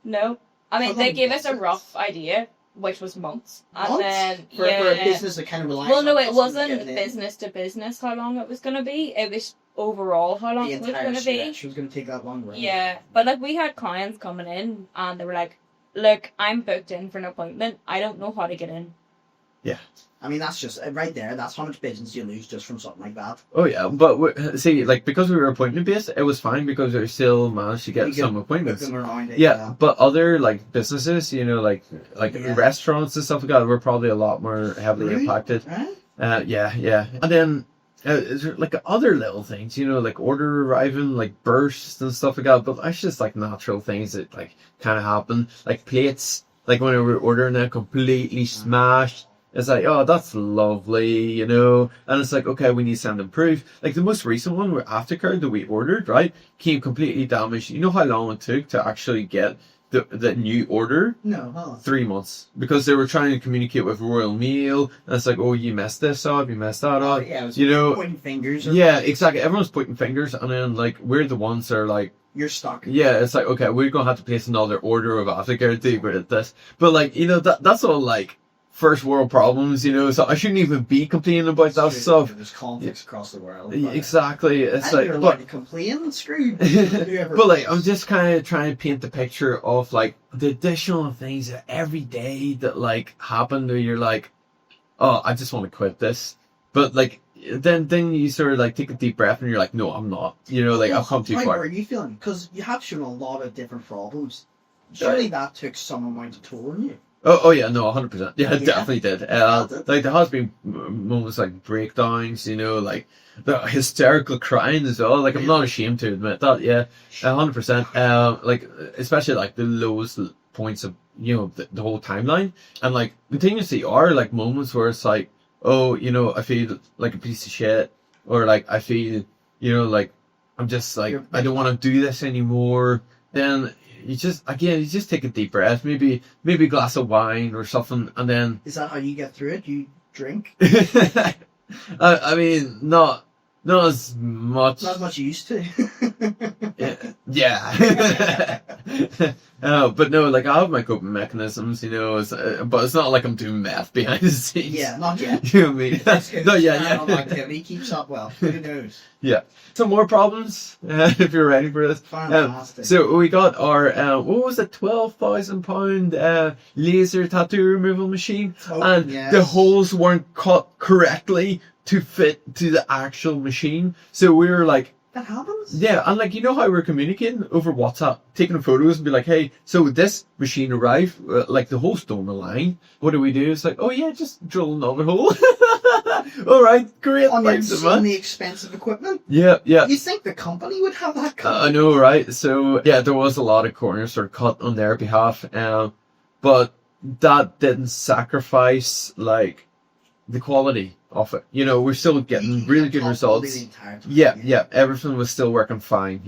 No. I mean, How they long gave was us a it? rough idea, which was months. And Months? then, For a yeah. business that kind of relies Well, no, on it customers wasn't getting in. business to business how long it was going to be. It was overall how long The it was entire going to be. stretch was going to take that long, right? Yeah, but like we had clients coming in and they were like, look, I'm booked in for an appointment. I don't know how to get in. I mean, that's just right there. That's how much business you lose just from something like that. Oh yeah, but see, like because we were appointment based, it was fine because we still managed to get You some book appointments. them around it, Yeah, but other like businesses, like Yeah. restaurants and stuff like that, were probably a lot more heavily Really? impacted. Right? Yeah, and then is there, like other little things, like order arriving, like bursts and stuff like that. But that's just like natural things that like kind of happen. Like plates, like when we were ordering them, completely smashed. It's like, oh, that's lovely, and it's like, okay, we need to send them proof. Like the most recent one, with Aftercare that we ordered, right, came completely damaged. You know how long it took to actually get the new order? No, huh? 3 months, because they were trying to communicate with Royal Mail, and it's like, oh, you messed this up, you messed that Oh, up. yeah, it was you know, pointing fingers. Yeah, exactly. Everyone's pointing fingers, and then like we're the ones that are like, You're stuck. yeah, it's like, okay, we're gonna have to place another order of Aftercare to deal with this. But like, that's all like first world problems, so I shouldn't even be complaining about that stuff. There's conflicts across the world. Exactly. It's And you're like, allowed but to complain, screwed. but like I'm just kind of trying to paint the picture of like the additional things that every day that like happen where you're like, oh, I just want to quit this. But like then you sort of like take a deep breath and you're like, no, I'm not. Like I've come too How far. are you feeling? Because you have shown a lot of different problems. Surely that took some amount of toll on you. Oh yeah, no, 100%. Yeah, it Yeah. definitely did. Like there has been moments like breakdowns, like the hysterical crying as well. Like I'm not ashamed to admit that. Yeah, 100%. Like especially like the lowest points of the whole timeline, and like continuously are like moments where it's like, oh, I feel like a piece of shit, or like I feel, like I'm just like I don't want to do this anymore. Then you just take a deep breath, maybe a glass of wine or something, and then Is that how you get through it? You drink? I mean not as much. Not as much you used to. Yeah. But no, like I have my coping mechanisms, but it's not like I'm doing meth behind the scenes. Yeah, not yet. You know what I mean? That's good. No, yeah. Activity keeps up well. Who knows? Yeah. Some more problems, if you're ready for this. Fantastic. So we got our what was it, £12,000 laser tattoo removal machine, and yes. the holes weren't cut correctly to fit to the actual machine. So we were like, That happens? yeah, and like how we're communicating over WhatsApp, taking photos and be like, hey, so this machine arrived, like the hole's still on the line. What do we do? It's like, oh yeah, just drill another hole. All right, great. On the Thanks so much. insanely expensive equipment? Yeah. You think the company would have that covered? I know, right? So yeah, there was a lot of corners sort of cut on their behalf, but that didn't sacrifice like the quality of it. We're still getting really good results. The entire time. Yeah, everything was still working fine.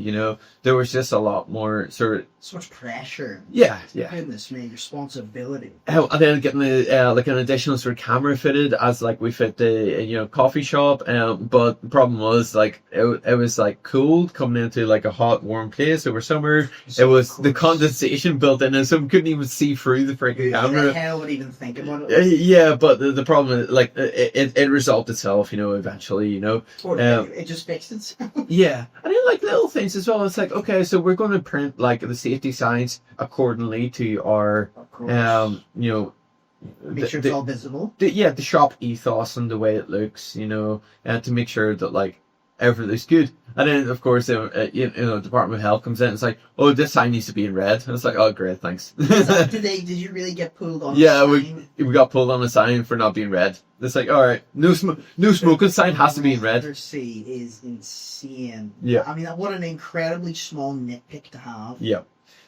There was just a lot more sort of So much pressure. yeah. Goodness me, responsibility. And then getting the like an additional sort of camera fitted as like we fit the coffee shop. But the problem was like it was like cold coming into like a hot warm place over summer. It was the condensation built in, and so we couldn't even see through the freaking Who the camera. hell would even think about it? Yeah, but the problem is like it resolved itself. Eventually. It just fixed itself. Yeah, and then like little things as well. It's like, okay, so we're going to print like the safety signs accordingly to our Of course. Make sure it's the- all visible. the shop ethos and the way it looks, and to make sure that like everything looks good. And then, of course, Department of Health comes in and it's like, oh, this sign needs to be in red. And it's like, oh, great, thanks. Did you really get pulled on? Yeah, the sign? we got pulled on the sign for not being red. It's like, all right, no smoking sign has to be in red. C is insane. Yeah. I mean, what an incredibly small nitpick to have. Yeah.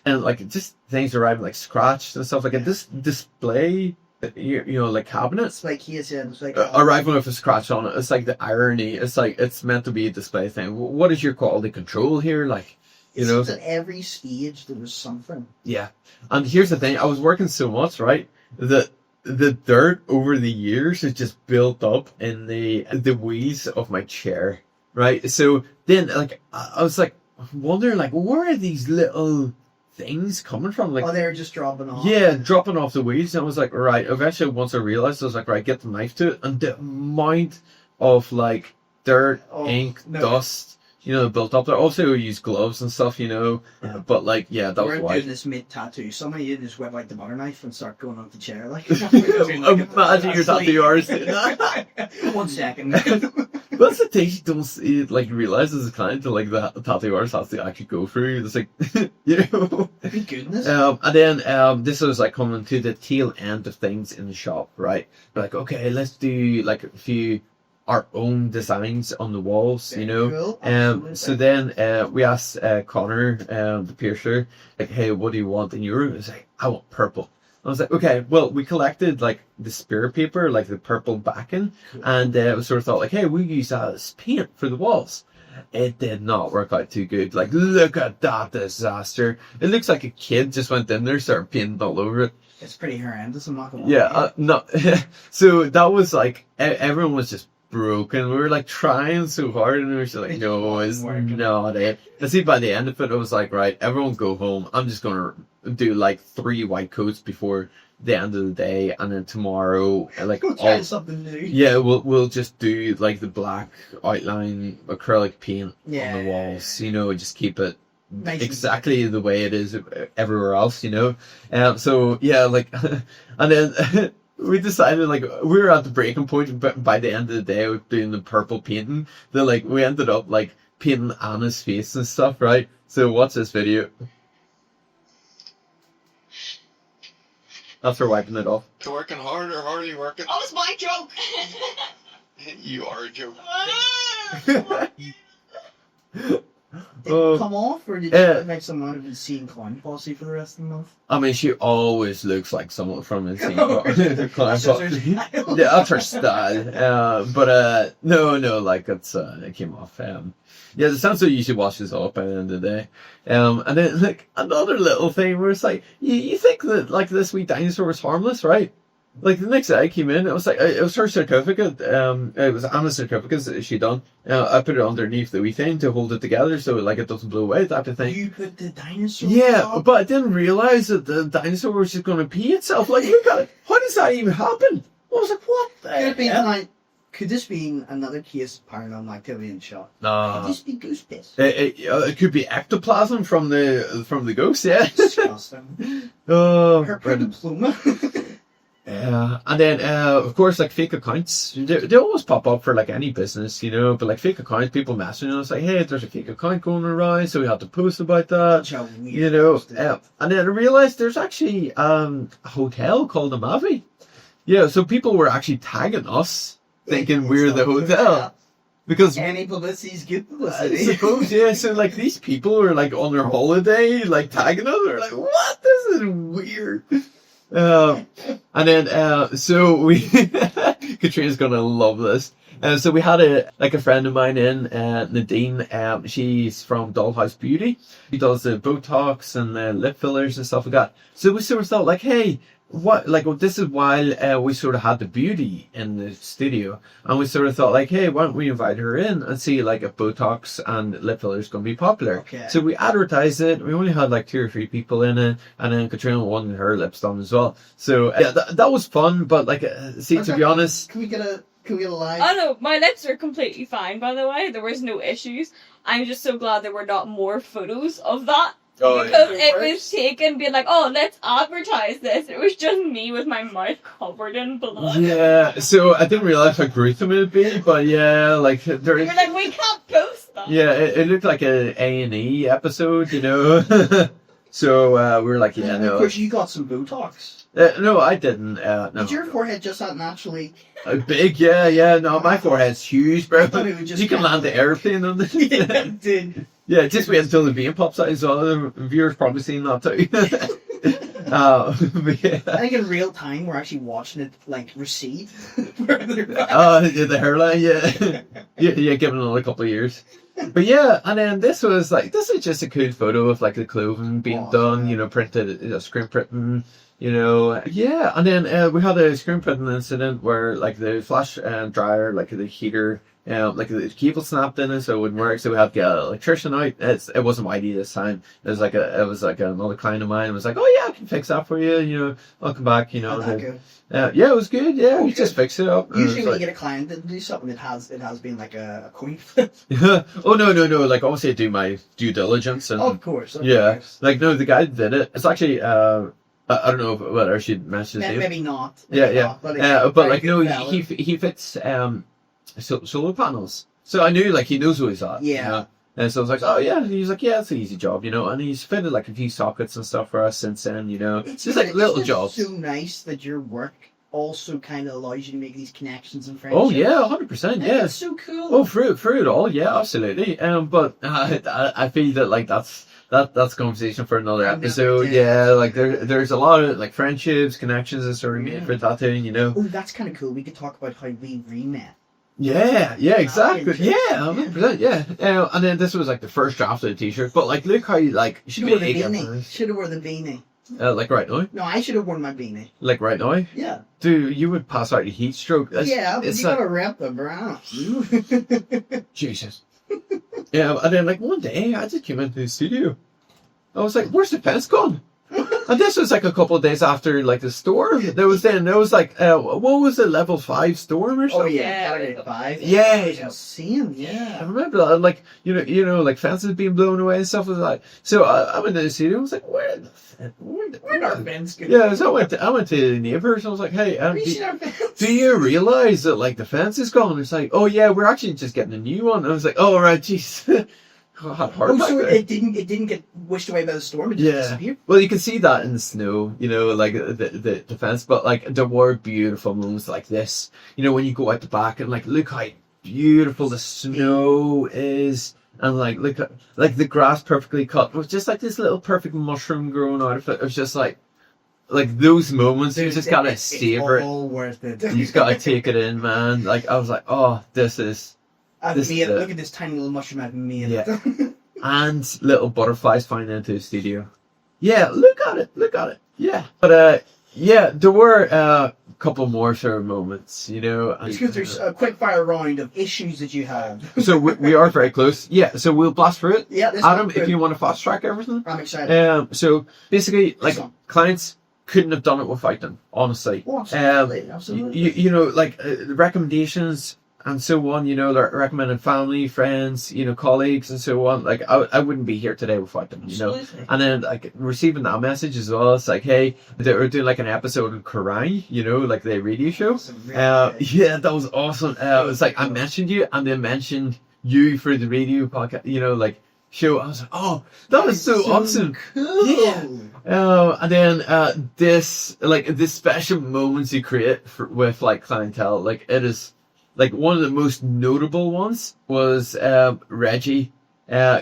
And like just things arriving like scratched and stuff like this display, like cabinets. It's like he said, it's like arriving with a scratch on it. It's like the irony. It's like it's meant to be a display thing. What is your quality control here? Like, it seems at every stage there was something. Yeah. And here's the thing: I was working so much, right, that the dirt over the years has just built up in the wheels of my chair, right? So then, like, I was like wondering, like, where are these little things coming from? Like, they were just dropping off. Yeah, dropping off the wheels. And I was like, right. Eventually, once I realized, I was like, right, get the knife to it, and the amount of like dirt, ink, dust, built up there. Also, we use gloves and stuff, but like, yeah, that was why. Doing this mid tattoo. Somebody did just whip like the butter knife and start going up the chair. Like, imagine your tattoo artist doing that. 1 second. That's the thing you don't see, like, realize as a client that like the tattoo artist has to actually go through. It's like, Thank goodness. And then this was like coming to the tail end of things in the shop, right? Like, okay, let's do like a few our own designs on the walls, Cool. So then we asked Connor, the piercer, like, hey, what do you want in your room? He's like, I want purple. I was like, okay, well, we collected like the spear paper, like the purple backing, and we sort of thought like, hey, we'll use that as paint for the walls. It did not work out too good. Like, look at that disaster. It looks like a kid just went in there, started painting all over it. It's pretty horrendous, I'm not gonna lie. Yeah, no. So that was like, everyone was just broken. We were like trying so hard, and we were just like, no, it's not it. And see, by the end of it, I was like, right, everyone go home. I'm just gonna do like 3 white coats before the end of the day, and then tomorrow, like, we'll try something new. Yeah, we'll just do like the black outline acrylic paint on the walls. Just keep it exactly the way it is everywhere else. So yeah, like, and then. We decided, like, we were at the breaking point, but by the end of the day, we were doing the purple painting. Then, like, we ended up, like, painting Anna's face and stuff, right? So, watch this video. That's her wiping it off. You're working hard or hardly working? Oh, it's my joke! You are a joke. Did it come off, or did you make some out of Insane Clown Posse for the rest of the month? I mean, she always looks like someone from Insane Clown Posse. Yeah, that's her style. But no, like, it came off. Yeah, the sensor usually washes off by the end of the day. And then, like, another little thing where it's like, you think that, like, this wee dinosaur was harmless, right? Like, the next day I came in, it was like, it was her certificate, it was Anna's certificate that she done. I put it underneath the wee thing to hold it together so, like, it doesn't blow away, type of thing. You put the dinosaur but I didn't realize that the dinosaur was just going to pee itself. Like, look at it. How does that even happen? I was like, what the hell? Could this be another case of paranormal activity in the shop? Nah. Could this be goose piss? It could be ectoplasm from the ghost, yeah. Disgusting. Her diploma. Yeah, and then of course, like, fake accounts, they always pop up for like any business, but like fake accounts, people messaging us like, hey, there's a fake account going around, so we have to post about that. And then I realized there's actually a hotel called AMAVI. Yeah, so people were actually tagging us, thinking we're the hotel. Because any publicity is good publicity. I suppose, yeah. So like these people were like on their holiday, like tagging us. They're like, what? This is weird. And then so we Katrina's gonna love this. So we had a friend of mine in, Nadine. She's from Dollhouse Beauty. She does the Botox and lip fillers and stuff like that. So we sort of thought like, hey, this is while we sort of had the beauty in the studio, and we sort of thought like, hey, why don't we invite her in and see like if Botox and lip filler is going to be popular. Okay. So we advertised it. We only had like 2 or 3 people in it, and then Katrina wanted her lips done as well. So yeah, that was fun. But like, to be honest, can we get a live? Oh no, my lips are completely fine, by the way. There was no issues. I'm just so glad there were not more photos of that. Oh, because it was taken being like, oh, let's advertise this. It was just me with my mouth covered in blood. Yeah, so I didn't realize how gruesome it would be, but yeah, like, You're like, we can't post Yeah, it looked like a A&E episode, you know. So we were like, yeah, Of no. course, you got some Botox. No, I didn't. No. Did your forehead just that naturally? Big, yeah. No, my forehead's huge, bro. I thought it would just You can kinda land the airplane on Yeah, it. it did. Yeah, just wait until the vein pops out as well. The viewers probably seen that too. But yeah. I think in real time we're actually watching it like recede further back. Yeah, the hairline, yeah. Yeah, give it another couple of years. But yeah, and then this is just a cool photo of like the clothing being done, you know, printed, screen printing, you know. Yeah, and then we had a screen printing incident where like the flash dryer, like the heater, like the cable snapped in it, so it wouldn't work. So we had to get an electrician out. It wasn't Whitey this time. It was like another client of mine. It was like, oh yeah, I can fix that for you. You know, I'll come back. You know. Yeah, it was good. Yeah, we just fixed it up. Usually when you get a client that do something, it has been like a coin flip. Oh no! Like obviously I do my due diligence and Of course. like no, the guy that did it. It's actually I don't know whether I should mention his name. Maybe not. Yeah. But like no, he fits solar panels. So I knew like he knows who he's at. Yeah. You know? And so I was like, oh yeah. And he's like, yeah, it's an easy job, you know. And he's fitted like a few sockets and stuff for us since then, you know. It's just like little jobs. It's so nice that your work also kind of allows you to make these connections and friendships. Oh yeah, 100%. Yeah, it's so cool. Oh, through it all, yeah, absolutely. But I feel that like that's conversation for another episode. Yeah, like there's a lot of like friendships, connections that sort of made for tattooing, you know. Oh, that's kind of cool. We could talk about how we re-met. Yeah, exactly. Yeah, 100%. Yeah, and then this was like the first draft of the t-shirt. But like, look how like should have worn the beanie. Like right now. No, I should have worn my beanie. Like right now. Yeah. Dude, you would pass out a heat stroke. But you gotta wrap the brown. Jesus. Yeah, and then like one day I just came into the studio. I was like, "Where's the fence gone?" And this was like a couple of days after like the storm. There was like what was it, level 5 storm or something? Oh yeah, category 5. Yeah. Seeing, yeah. I remember that, like you know, like fences being blown away and stuff like that. So I went to the studio. I was like, where our fence go? Yeah, so I went to the neighbors. I was like, hey, do you realize that like the fence is gone? It's like, oh yeah, we're actually just getting a new one. And I was like, oh right, jeez. So it didn't get wished away by the storm. It just disappeared. Well, you can see that in the snow, you know, like the fence. But like there were beautiful moments like this, you know, when you go out the back and like look how beautiful the snow is, and like look at like the grass perfectly cut with just like this little perfect mushroom growing out of it. It was just like those moments. You just gotta savor it. It's all worth it. You just gotta take it in, man. Like I was like, oh, this is. Look at this tiny little mushroom I've made. Yeah. And little butterflies flying into the studio. Yeah, look at it. Yeah. But yeah, there were a couple more sort of moments, you know. Because there's a quick fire round of issues that you had. So we are very close. Yeah, so we'll blast through it. Yeah, Adam, if you want to fast track everything. I'm excited. So basically, like clients couldn't have done it without them, honestly. Oh, absolutely. You know, like the recommendations and so on, you know, like recommending family, friends, you know, colleagues and so on. Like I wouldn't be here today without them, you know. And then like receiving that message as well, it's like, hey, they were doing like an episode on Quran, you know, like the radio show. Yeah, that was awesome. It's like I mentioned you and they mentioned you for the radio podcast, you know, like show. I was like, oh, that was so awesome. Cool. Yeah. And then this special moments you create with like clientele, like it is. Like one of the most notable ones was Reggie.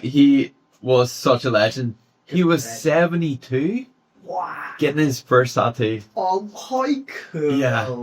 He was such a legend. He was 72. Wow. Getting his first tattoo. Oh, how cool.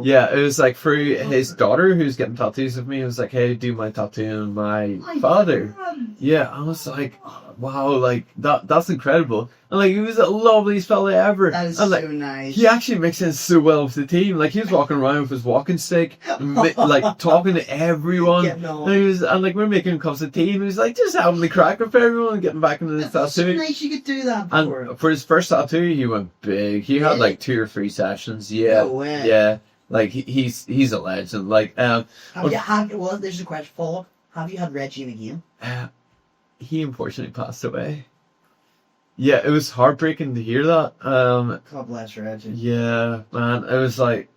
Yeah. It was like through his daughter who's getting tattoos with me. It was like, hey, do my tattoo on my father. God. Yeah, I was like, wow, like that's incredible. And like he was the loveliest fella ever. That is and, like, so nice. He actually mixed in so well with the team. Like he was walking around with his walking stick, like talking to everyone. And like we're making cups of tea. And he was like just having the crack with everyone and getting back into the tattoo. That's so nice you could do that. And for his first tattoo, he went big. He had like 2 or 3 sessions. Yeah, no way. Yeah. Like he's a legend. Like have you had? Well, there's a question. Follow. Have you had Reggie again? He unfortunately passed away. Yeah, it was heartbreaking to hear that. God bless Reggie. Yeah, man, it was like,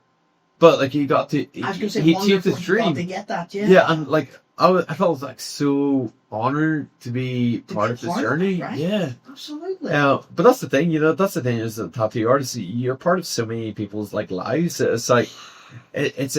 but like he got to. I was gonna say, he achieved his dream. To get that, yeah. Yeah, and like I felt like so honored to be part of this journey. Right? Yeah. Absolutely. But that's the thing, that's the thing is that tattoo artists, you're part of so many people's like lives. It's like, it's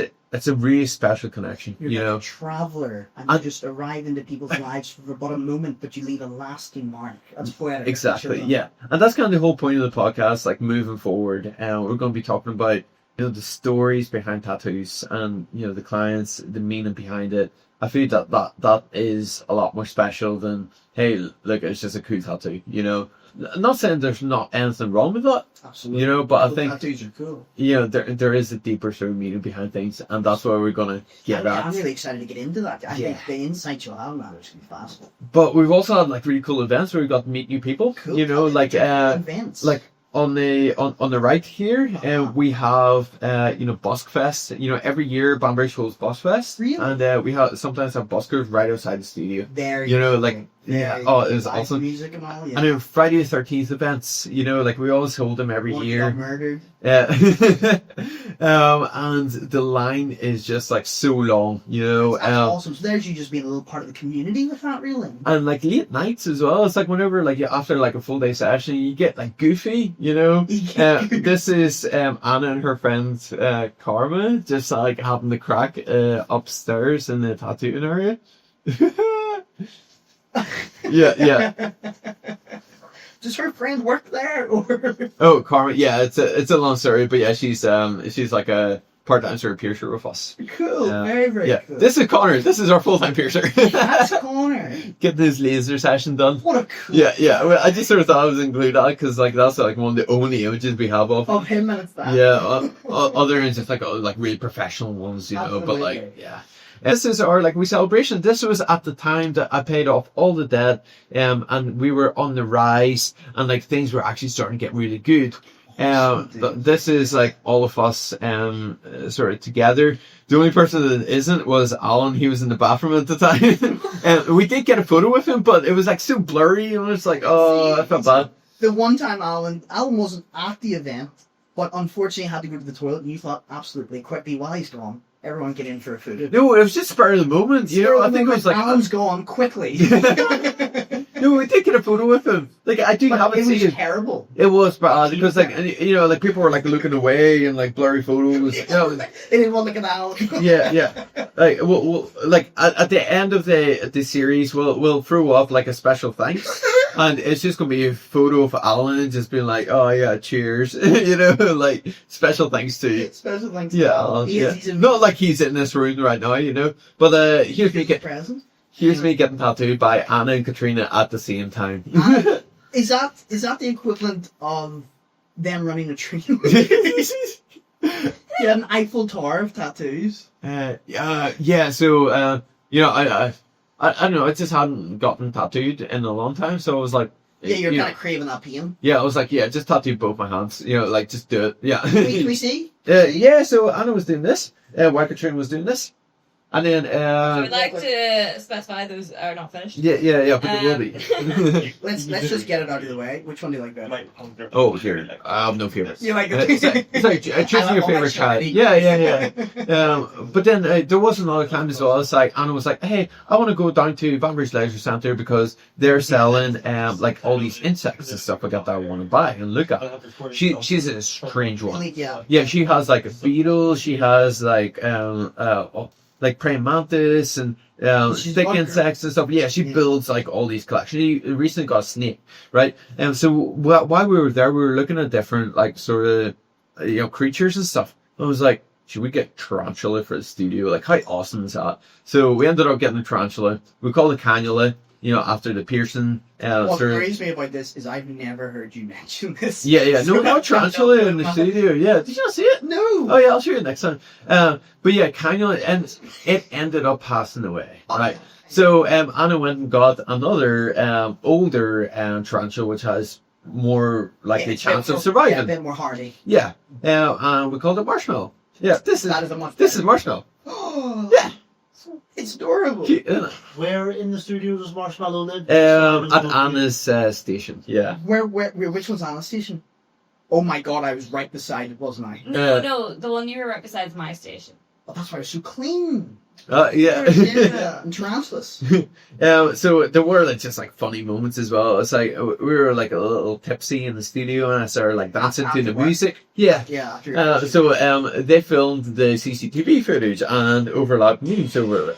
a really special connection, You're like a traveler, and you just arrive into people's lives for but a moment, but you leave a lasting mark. That's poetic. Exactly, yeah. And that's kind of the whole point of the podcast, like moving forward. We're going to be talking about, the stories behind tattoos and, the clients, the meaning behind it. I feel that is a lot more special than, hey, look, it's just a cool tattoo, I'm not saying there's not anything wrong with that, Absolutely. but I think tattoos are cool. There is a deeper sort of meaning behind things, and that's where we're gonna get at. I'm really excited to get into that. I think the insights you'll have on that is going to be fascinating. But we've also had like really cool events where we got to meet new people. Cool. Events. Like on the right here, we have Buskfest. Every year Banbury holds Buskfest, really? And we sometimes have buskers right outside the studio. There, it was awesome. Music and all, yeah. And then Friday the 13th events, we always hold them every year. Got murdered. And the line is just like so long, That's awesome. So there's you just being a little part of the community with that, really. And like late nights as well. It's like whenever after like a full day session, you get like goofy, This is Anna and her friend Karma just like having the crack upstairs in the tattooing area. Yeah. Does her friend work there, or? Oh, Karma. Yeah, it's a long story, but yeah, she's like a part-time sort of piercer with us. Cool, very cool. This is Connor. This is our full-time piercer. That's Connor. Getting his laser session done. What a cool. Yeah. Well, I just sort of thought I was include that because that's like one of the only images we have of him, and it's that. Yeah, other than just like really professional ones, Absolutely. But yeah. This is our we celebration. This was at the time that I paid off all the debt, and we were on the rise, and things were actually starting to get really good. This is like all of us sort of together. The only person that isn't was Alan. He was in the bathroom at the time, and we did get a photo with him, but it was like so blurry, and it's like, I felt bad. The one time Alan wasn't at the event, but unfortunately had to go to the toilet, and you thought, absolutely, quickly, while he's gone, everyone get in for a photo. No, it was just spur of the moment. I think it was like Alan's gone quickly. No, we did get a photo with him. I do have it. Was terrible. It was bad because people were looking away and blurry photos. They didn't want to look at Alan. Yeah. At the end of the series, we'll throw up a special thanks. And it's just going to be a photo of Alan and just being like, oh yeah, cheers. Special thanks to you. Special thanks to Alan. He's not like he's in this room right now, But here's me getting tattooed by Anna and Katrina at the same time. Is that the equivalent of them running a train? Yeah, an Eiffel Tower of tattoos. Yeah. So I don't know. I just hadn't gotten tattooed in a long time, so I was like, yeah, you're kind of craving that pain. Yeah, I was like, yeah, just tattoo both my hands. Just do it. Yeah. Can we see? Yeah. So Anna was doing this. While Katrina was doing this. And then I would like to specify those are not finished. Yeah, but they will be. Let's just get it out of the way. Which one do you like better? Oh, here. I have no favorites. You like it? Sorry, choose your favorite child. Yeah. But then there was another time as well. It's like Anna was like, hey, I want to go down to Banbury's Leisure Centre because they're selling all these insects and stuff like that I want to buy and look at. She's a strange one. Yeah, she has a beetle. She has praying mantis and stick insects and stuff. Yeah, she builds all these collections. She recently got a snake, right? And so while we were there, we were looking at different sort of creatures and stuff. I was like, should we get tarantula for the studio? How awesome is that? So we ended up getting a tarantula. We called it cannula. After the piercing. What worries me about this is I've never heard you mention this. Yeah. No, we got tarantula in the studio. Yeah, did you not see it? No. Oh yeah, I'll show you next time. But yeah, cannula, and it ended up passing away. Right. So Anna went and got another older tarantula, which has more likely chance of surviving. Yeah, a bit more hardy. Yeah. And we called it Marshmallow. Yeah. This is Marshmallow. Yeah. It's adorable. Where in the studio does Marshmallow live? At Anna's station. Yeah. Which one's Anna's station? Oh my god, I was right beside it, wasn't I? No, the one you were right beside is my station. Oh, that's why it's so clean. Yeah. And tranceless. So there were like just like funny moments as well. It's like we were like a little tipsy in the studio, and I started like dancing to the After work? music. Yeah. Yeah. After So they filmed the CCTV footage and overlapped news over it.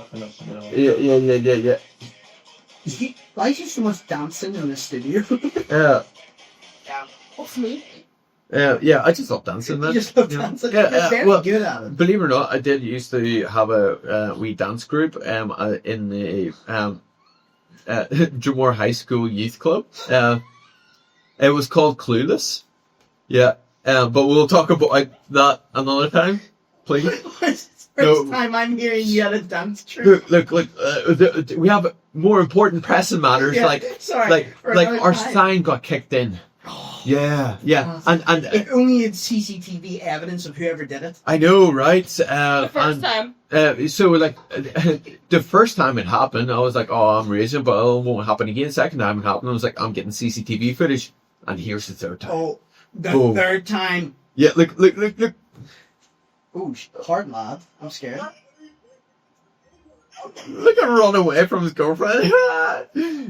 Yeah. Why is there so much dancing in the studio? Yeah. What's me? Yeah, I just love dancing, man. You just love dancing. Yeah, You're very well, good at it. believe it or not, I did used to have a wee dance group in the Drumore High School Youth Club. It was called Clueless. Yeah, but we'll talk about that another time, please. First time I'm hearing you at a dance troupe. Look, we have more important pressing matters, Yeah, like sorry, for like another our time. sign got kicked in. Yeah, and It only had CCTV evidence of whoever did it. I know, right? The first time. So like the first time it happened, I was like, "Oh, I'm raging," but it won't happen again. Second time it happened, I was like, "I'm getting CCTV footage," and here's the third time. Oh, the Oh. third time. Yeah, look. Ooh, hard lad. I'm scared. Look at him run away from his girlfriend.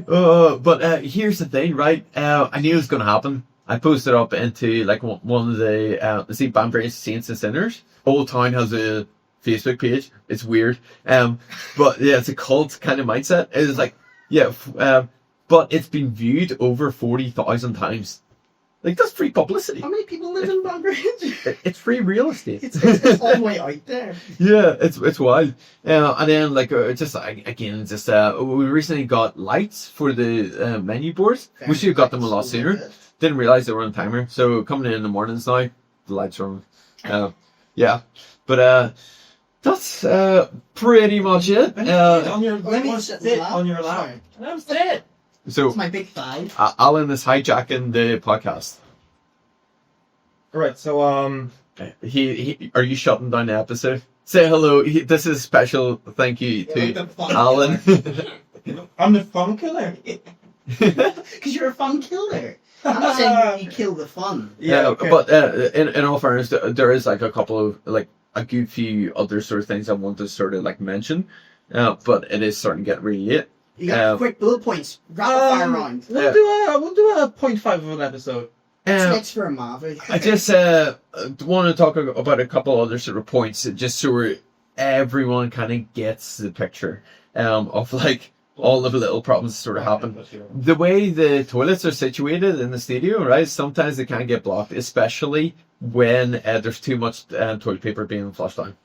But here's the thing, right? I knew it was going to happen. I posted up into like one of the Banbury Saints and Sinners. Old Town has a Facebook page. It's weird. But yeah, it's a cult kind of mindset. It's like, but it's been viewed over 40,000 times. Like, that's free publicity. How many people live in Banbury? It's free real estate. It's all the way out there. Yeah, it's wild. And then like we recently got lights for the menu boards. We should have got them a lot sooner. Didn't realize they were on timer. So coming in the mornings now, the lights are on. Yeah, but that's pretty much it. On your, let me sit sit lap. on your lap. Sorry. Let him sit. So It's my big five. Alan is hijacking the podcast. Alright, so He are you shutting down the episode? Say hello. This is special. Thank you Like to the fun Alan. I'm the fun killer. Because you're a fun killer. I'm not saying you kill the fun. Yeah, okay. But in all fairness, there is like a couple of like a good few other sort of things I want to sort of like mention. But it is starting to get really late. You got quick bullet points. Rapid fire round. Yeah. We'll do a 0.5 of an episode. What's next for AMAVI? I just want to talk about a couple other sort of points, just so everyone kind of gets the picture of like all of the little problems that sort of happen. The way the toilets are situated in the studio, right? Sometimes they can get blocked, especially when there's too much toilet paper being flushed down,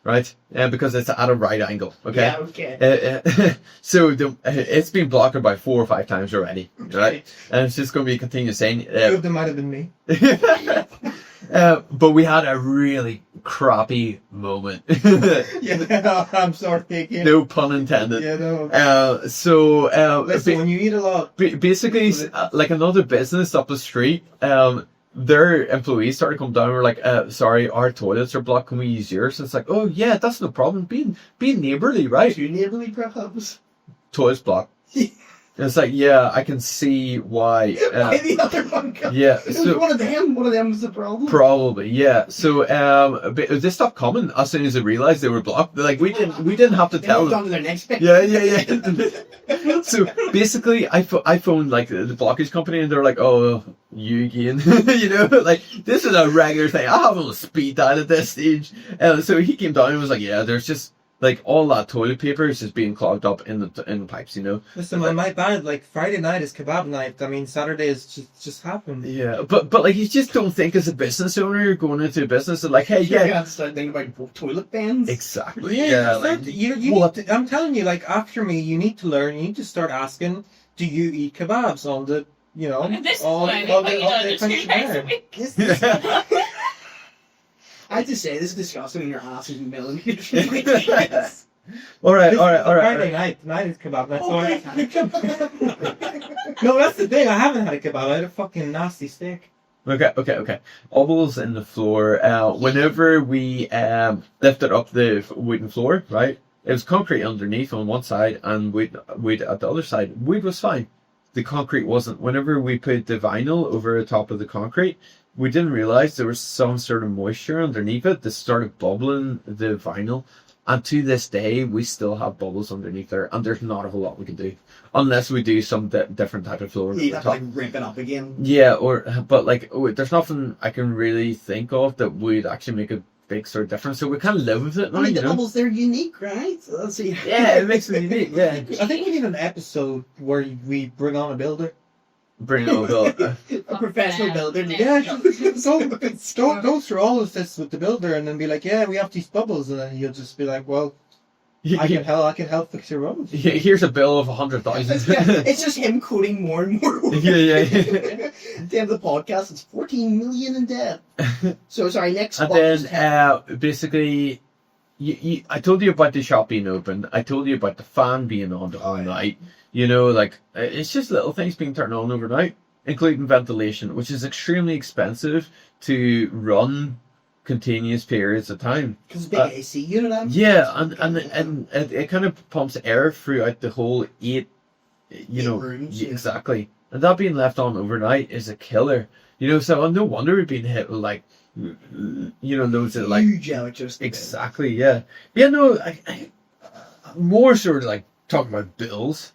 right? Because it's at a right angle. Okay. Yeah, okay. So it's been blocked about 4 or 5 times already, right? And it's just going to be a continuous thing. Two of them might have been me. But we had a really crappy moment. Yeah, I'm sorry. Again. No pun intended. Yeah, no. Listen, when you eat a lot, basically, like another business up the street, their employees started coming down and were like, sorry, our toilets are blocked, can we use yours? And it's like, oh yeah, that's no problem. Being neighbourly, right? Too neighbourly, perhaps. Toilets blocked. And it's like, yeah, I can see why. Why the other one got- Yeah, It was so one of them was the problem. probably, yeah. So but they stopped coming as soon as they realised they were blocked. Like we didn't have to They tell moved them. on to their next pick. Yeah. So basically, I phoned like the blockage company, and they're like, "Oh, you again?" You know, like this is a regular thing. I have on a speed dial at this stage. So he came down and was like, "Yeah, there's just like all that toilet paper is just being clogged up in the pipes, you know." listen, my bad. Like Friday night is kebab night. I mean, Saturday is just happened. Yeah, but like you just don't think as a business owner you're going into a business and like, hey, You yeah, gotta start thinking about toilet bans. exactly. Yeah, like, you what? need to, I'm telling you, like after me, you need to learn. You need to start asking, do you eat kebabs on the, you know, This is all what I all mean the by all you the done it 2 times a functionary. week. I have to say, this is disgusting when your ass is millimeters from my face. all right. Friday night. Tonight is kebab night. So no, that's the thing. I haven't had a kebab. I had a fucking nasty steak. Okay. Bubbles in the floor. Whenever we lifted up the wooden floor, right? It was concrete underneath on one side and wood at the other side. Wood was fine. The concrete wasn't. Whenever we put the vinyl over the top of the concrete, we didn't realize there was some sort of moisture underneath it that started bubbling the vinyl. And to this day, we still have bubbles underneath there, and there's not a whole lot we can do unless we do some different type of floor. You have to like rip it up again. Yeah, but like there's nothing I can really think of that would actually make a big sort of difference. So we kind of live with it. I mean, you the know? bubbles, they're unique, right? So let's see. Yeah, it makes it unique. Yeah, I think we need an episode where we bring on a builder. bring it over. A professional builder. Yeah, go through all of this with the builder and then be like, yeah, we have these bubbles, and then you'll just be like, well, I can help fix your roads. Here's a bill of 100,000. It's just him quoting more and more. yeah. At the end of the podcast, it's 14 million in debt. So sorry, next. And then basically, I told you about the shop being open. I told you about the fan being on the whole night. You know, like it's just little things being turned on overnight, including ventilation, which is extremely expensive to run continuous periods of time. Because big AC unit. Yeah, and it kind of pumps air throughout the whole eight rooms, yeah. Exactly. And that being left on overnight is a killer. You know, so no wonder we've been hit with like, loads of like huge electricity. Exactly, yeah. Yeah, no, I more sort of like talking about bills.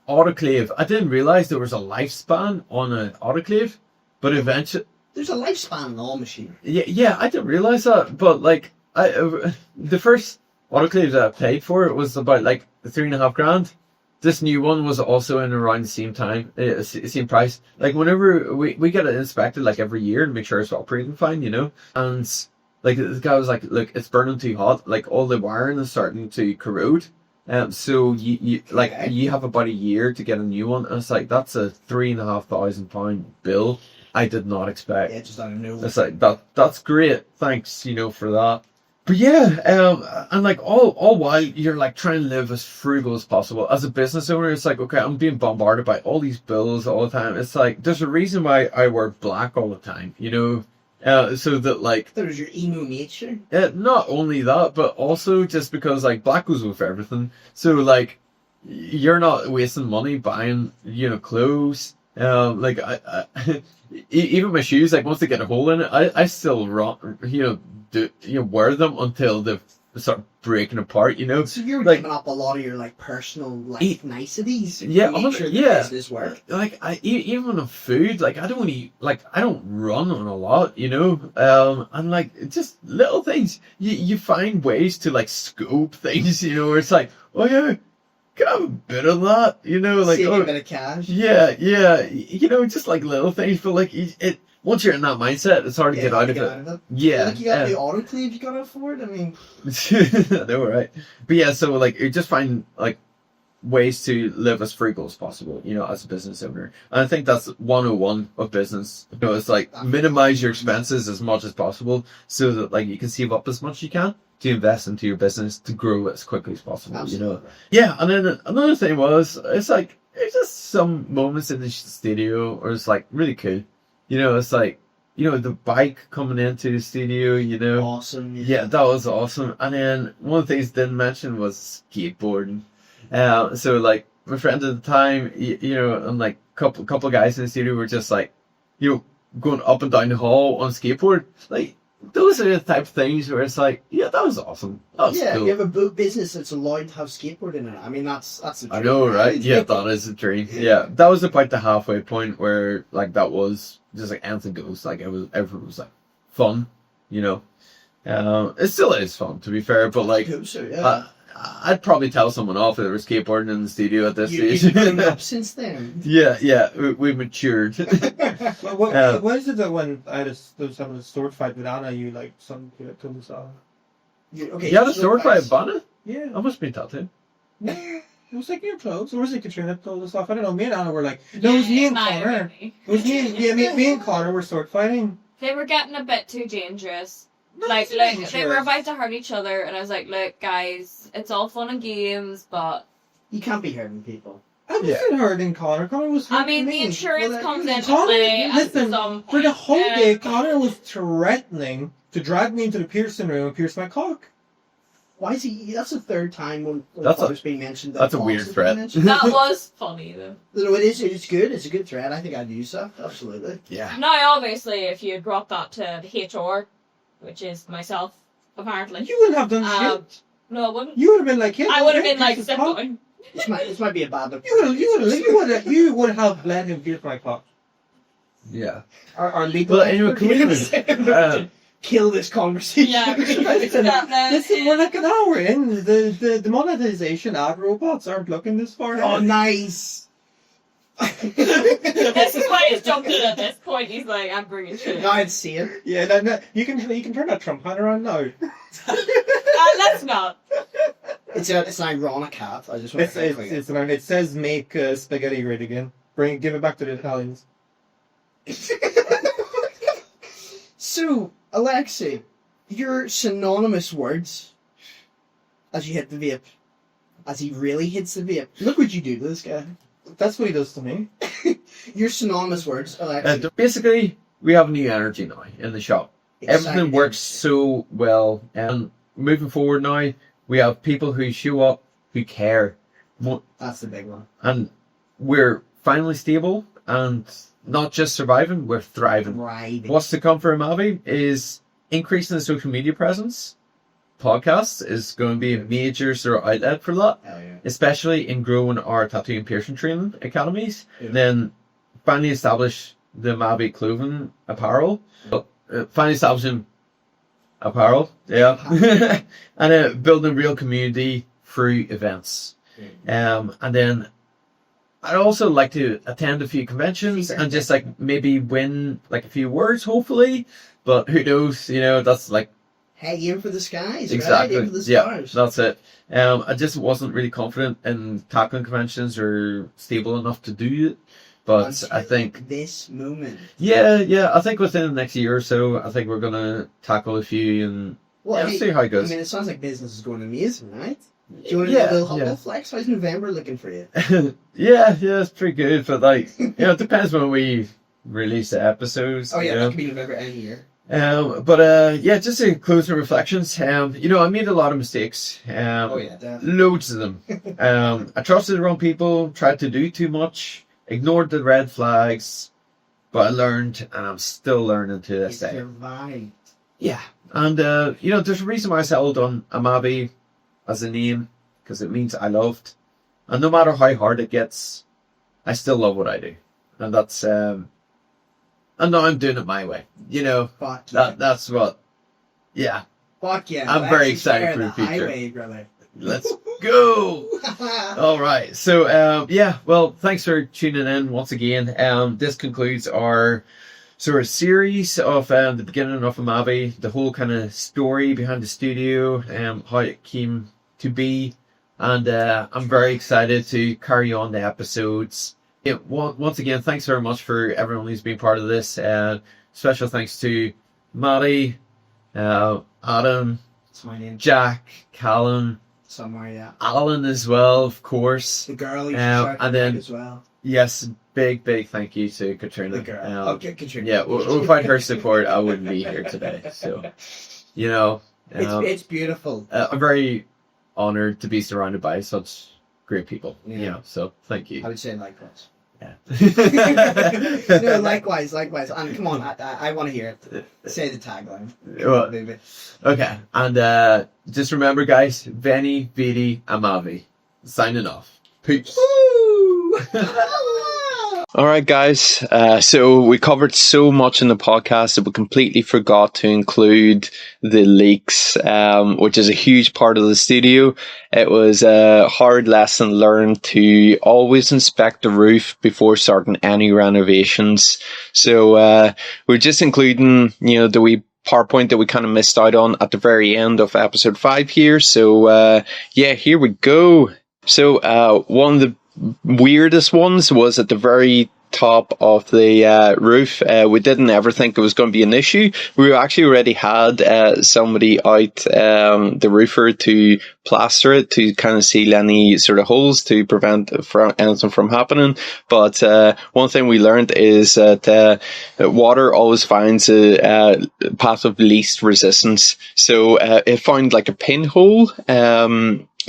Autoclave. I didn't realize there was a lifespan on an autoclave, but eventually there's a lifespan in all machinery. Yeah, I didn't realize that. But like, the first autoclave that I paid for it was about like $3,500. This new one was also in around the same time, same price. Like whenever we get it inspected like every year and make sure it's operating fine, And like the guy was like, look, it's burning too hot. Like all the wiring is starting to corrode. So you have about a year to get a new one. And it's like that's a £3,500 bill. I did not expect. Yeah, just out of nowhere. It's like that's great. Thanks, for that. But yeah, and like all while you're like trying to live as frugal as possible. As a business owner, it's like, okay, I'm being bombarded by all these bills all the time. It's like there's a reason why I wear black all the time, so that like there's your emo nature. Not only that, but also just because like black goes with everything. So like you're not wasting money buying clothes. Like I even my shoes, like once they get a hole in it, I still wear them until they start breaking apart. So you're like, giving up a lot of your like personal life niceties. Yeah, to make sure the yeah. business work. Like even on food, like I don't run on a lot, and like just little things. You find ways to like scope things, where it's like, oh yeah. Can I have a bit of that? Like save a bit of cash. Yeah, just like little things, but like it. Once you're in that mindset, it's hard to get out of it. Yeah, like you got the autoclave you gotta afford. I mean, I know, right? But yeah, so like you just find like ways to live as frugal as possible, as a business owner. And I think that's 101 of business. It's like minimize your expenses as much as possible so that like you can save up as much as you can to invest into your business to grow as quickly as possible. Absolutely. Yeah, and then another thing was it's like there's just some moments in the studio where it's like really cool. It's like the bike coming into the studio, Awesome. Yeah, that was awesome. And then one of the things I didn't mention was skateboarding. So like my friend at the time, and like couple of guys in the studio were just like, going up and down the hall on skateboard. Like those are the type of things where it's like, yeah, that was awesome. That was cool. You have a business that's allowed to have skateboard in it. I mean, that's the dream. I know, right? Yeah, that is a dream. Yeah, that was about the halfway point where like that was just like anything goes. Like everything was like fun, It still is fun, to be fair, but like, I'd probably tell someone off if they were skateboarding in the studio at this stage. You've grown up since then. Yeah, we matured. Well, what is it that when I was having a sword fight with Anna, you like some told us off? You had a sword fight with Anna? Yeah. I must be tattooed. It was like your clothes, or was it Katrina that told us off? I don't know. Me and Anna were like, no, it was me and Connor. It was me and Connor were sword fighting. They were getting a bit too dangerous. Not They were about to hurt each other, and I was like, look, guys, it's all fun and games, but you can't be hurting people. I wasn't hurting Connor. Connor was hurting me. the insurance comes into Connor, play listen, at some for the point. whole day, Connor was threatening to drag me into the piercing room and pierce my cock. Why is he? That's the third time when That's it's being mentioned. that's a Fox weird has been threat. mentioned. That was funny though. No, it is. It's good. It's a good thread. I think I'd use that. Absolutely. Yeah. Now, obviously, if you drop that to the HR, which is myself, apparently. You wouldn't have done shit. No, I wouldn't. You would have been like, yeah. I would have been like, this is sit cock. down. This might be a bad look. You would have let him feel my cock. Yeah. Our legal. Well, anyway, can we kill this conversation? Yeah, Listen, we're like an hour in. The monetization ad robots aren't looking this far ahead. Oh, nice. This is why he's jumped in at this point. He's like, I'm bringing shit. Now I'd see it. Yeah, no, you can turn that Trump hat around now. Let's not. It's an ironic hat. I just want to It says make spaghetti great again. Give it back to the Italians. So, Alexei, your synonymous words as you hit the vape, as he really hits the vape. Look what you do to this guy. That's what he does to me. Your synonymous words, Alexei. Basically, we have new energy now in the shop. Everything Exciting. works so well, and moving forward now, we have people who show up, who care, That's the big one. and we're finally stable and not just surviving, we're thriving. Right. What's to come for AMAVI is increasing the social media presence. Podcasts is going to be a major sort of outlet for that, Hell yeah. especially in growing our tattoo and piercing training academies. Yeah. Then finally establish the AMAVI clothing apparel. Finally establishing apparel, yeah. And building real community through events. And then I'd also like to attend a few conventions and just like maybe win like a few awards, hopefully. But who knows? That's like Hey, aim for the skies. exactly. Right? Aim for the Yeah, stars. that's it. I just wasn't really confident in tackling conventions or stable enough to do it. But Until I think this moment. yeah, I think within the next year or so, I think we're gonna tackle a few and Well, see how it goes. I mean, it sounds like business is going amazing, right? Do you want to Yeah, do a little yeah. humble flex? How's November looking for you? yeah, it's pretty good. But like, it depends when we release the episodes. Oh yeah, you know. that could be November any year. But just in closing reflections, I made a lot of mistakes. Oh yeah, definitely. Loads of them. I trusted the wrong people, tried to do too much, ignored the red flags, but I learned, and I'm still learning to this day. Survived. Yeah, and there's a reason why I settled on AMAVI as a name, because it means I loved, and no matter how hard it gets, I still love what I do, and that's and now I'm doing it my way. Fuck yeah. That's what. Yeah, Fuck yeah. I'm Let's very excited share for the future. Highway, brother. Let's go. All right. So, well, thanks for tuning in once again. This concludes our sort of series of the beginning of AMAVI, the whole kind of story behind the studio, how it came to be. And I'm very excited to carry on the episodes. Once again, thanks very much for everyone who's been part of this. Special thanks to Maddie, Adam, That's my name. Jack, Callum, Somewhere, yeah. Alan as well, of course. The girl you and then as well. yes, big thank you to Katrina. The girl. Okay, Katrina. Yeah, without her support, I wouldn't be here today. So, It's beautiful. I'm very honored to be surrounded by such great people. Yeah. So thank you. I would say likewise. Yeah. No, likewise. And come on, I want to hear it. Say the tagline. Well, Baby. okay, and just remember, guys, Veni, Vidi, Amavi. Signing off. Peace. Alright guys, so we covered so much in the podcast that we completely forgot to include the leaks, which is a huge part of the studio. It was a hard lesson learned to always inspect the roof before starting any renovations. So we're just including, the wee PowerPoint that we kind of missed out on at the very end of episode 5 here. So here we go. So one of the weirdest ones was at the very top of the roof. We didn't ever think it was going to be an issue. We actually already had somebody out, the roofer, to plaster it to kind of seal any sort of holes to prevent anything from happening. But one thing we learned is that water always finds a path of least resistance. So it found like a pinhole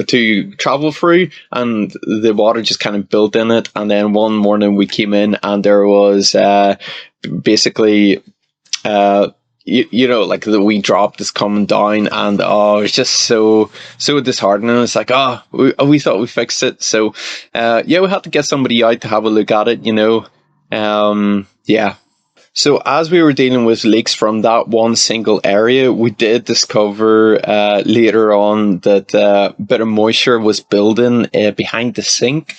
to travel through, and the water just kind of built in it. And then one morning we came in and there was basically like the wee drop that's coming down, and it's just so disheartening. It's like, we thought we fixed it. So we had to get somebody out to have a look at it, So as we were dealing with leaks from that one single area, we did discover later on that a bit of moisture was building behind the sink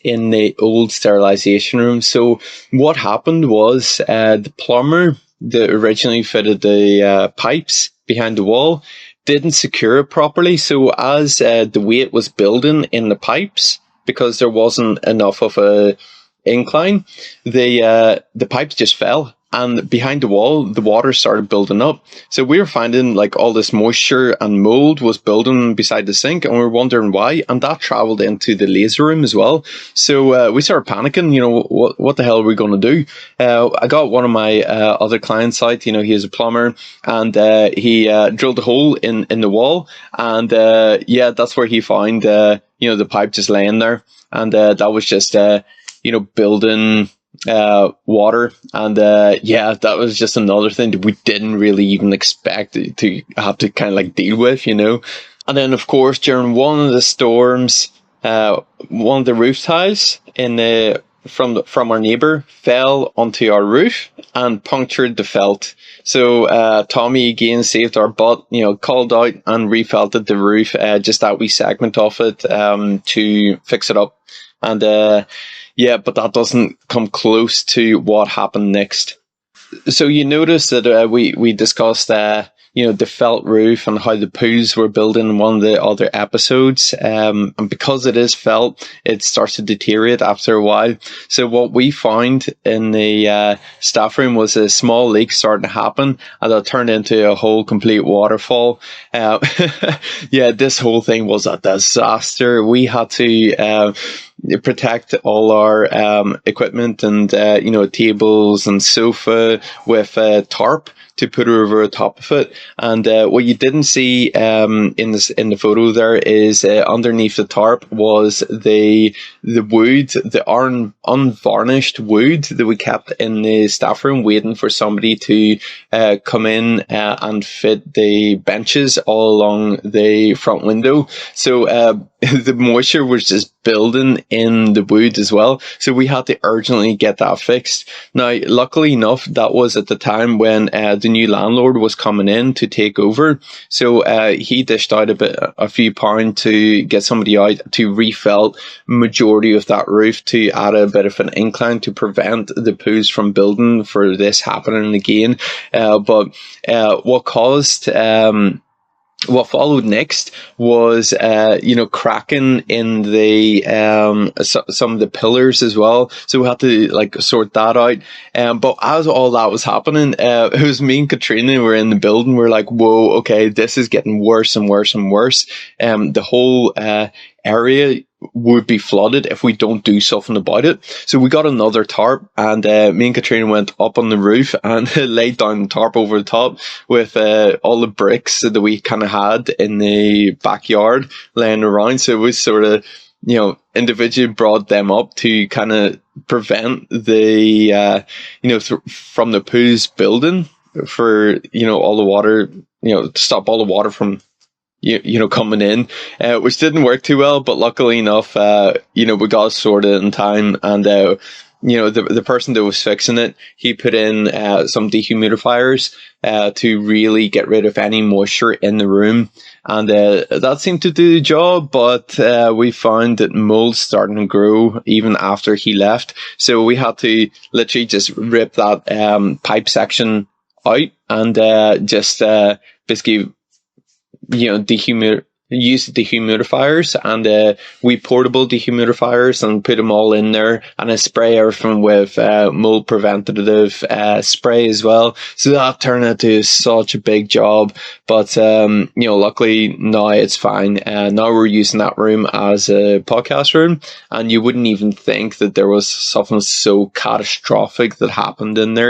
in the old sterilization room. So what happened was the plumber that originally fitted the pipes behind the wall didn't secure it properly. So as the weight was building in the pipes, because there wasn't enough of a incline, the pipes just fell. And behind the wall, the water started building up. So we were finding like all this moisture and mold was building beside the sink, and we were wondering why. And that traveled into the laser room as well. So we started panicking, what the hell are we going to do? I got one of my other clients out, he is a plumber, and he drilled a hole in the wall. And that's where he found, the pipe just laying there. And that was just, building water. And that was just another thing that we didn't really even expect to have to kind of like deal with, And then of course during one of the storms, one of the roof tiles from our neighbor fell onto our roof and punctured the felt. So Tommy again saved our butt, called out and refelted the roof, just that wee segment of it, to fix it up. And but that doesn't come close to what happened next. So you notice that we discussed the felt roof and how the pools were built in one of the other episodes. And because it is felt, it starts to deteriorate after a while. So what we found in the staff room was a small leak starting to happen, and that turned into a whole complete waterfall. This whole thing was a disaster. We had to protect all our equipment and tables and sofa with tarp to put over the top of it. And what you didn't see in the photo there is underneath the tarp was the wood, the unvarnished wood that we kept in the staff room, waiting for somebody to come in and fit the benches all along the front window. So the moisture was just building in the wood as well. So we had to urgently get that fixed. Now, luckily enough, that was at the time when the new landlord was coming in to take over. So he dished out a few pounds to get somebody out to refelt majority of that roof, to add a bit of an incline to prevent the poos from building for this happening again. But what followed next was, cracking in the, some of the pillars as well. So we had to sort that out. But as all that was happening, it was me and Katrina were in the building. We're like, whoa, okay, this is getting worse and worse and worse. The whole, area would be flooded if we don't do something about it. So we got another tarp, and me and Katrina went up on the roof and laid down the tarp over the top with all the bricks that we kind of had in the backyard laying around. So we sort of, individually brought them up to kind of prevent the, from the poos building for, all the water, to stop all the water from coming in, which didn't work too well, but luckily enough, we got it sorted in time. And, the person that was fixing it, he put in, some dehumidifiers, to really get rid of any moisture in the room. And, that seemed to do the job, but, we found that mold starting to grow even after he left. So we had to literally just rip that, pipe section out and, just, basically, used dehumidifiers, and we portable dehumidifiers, and put them all in there, and I spray everything with mold preventative spray as well. So that turned into such a big job, but luckily now it's fine. Now we're using that room as a podcast room, and you wouldn't even think that there was something so catastrophic that happened in there,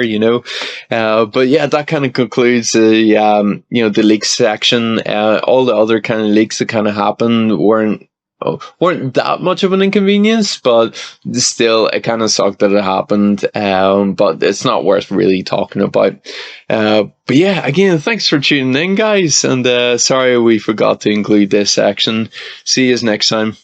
but yeah, that kind of concludes the leaks section. All the other kind of leaks that kind of happened weren't that much of an inconvenience, but still it kind of sucked that it happened. But it's not worth really talking about. But yeah, again, thanks for tuning in, guys, and sorry we forgot to include this section. See you next time.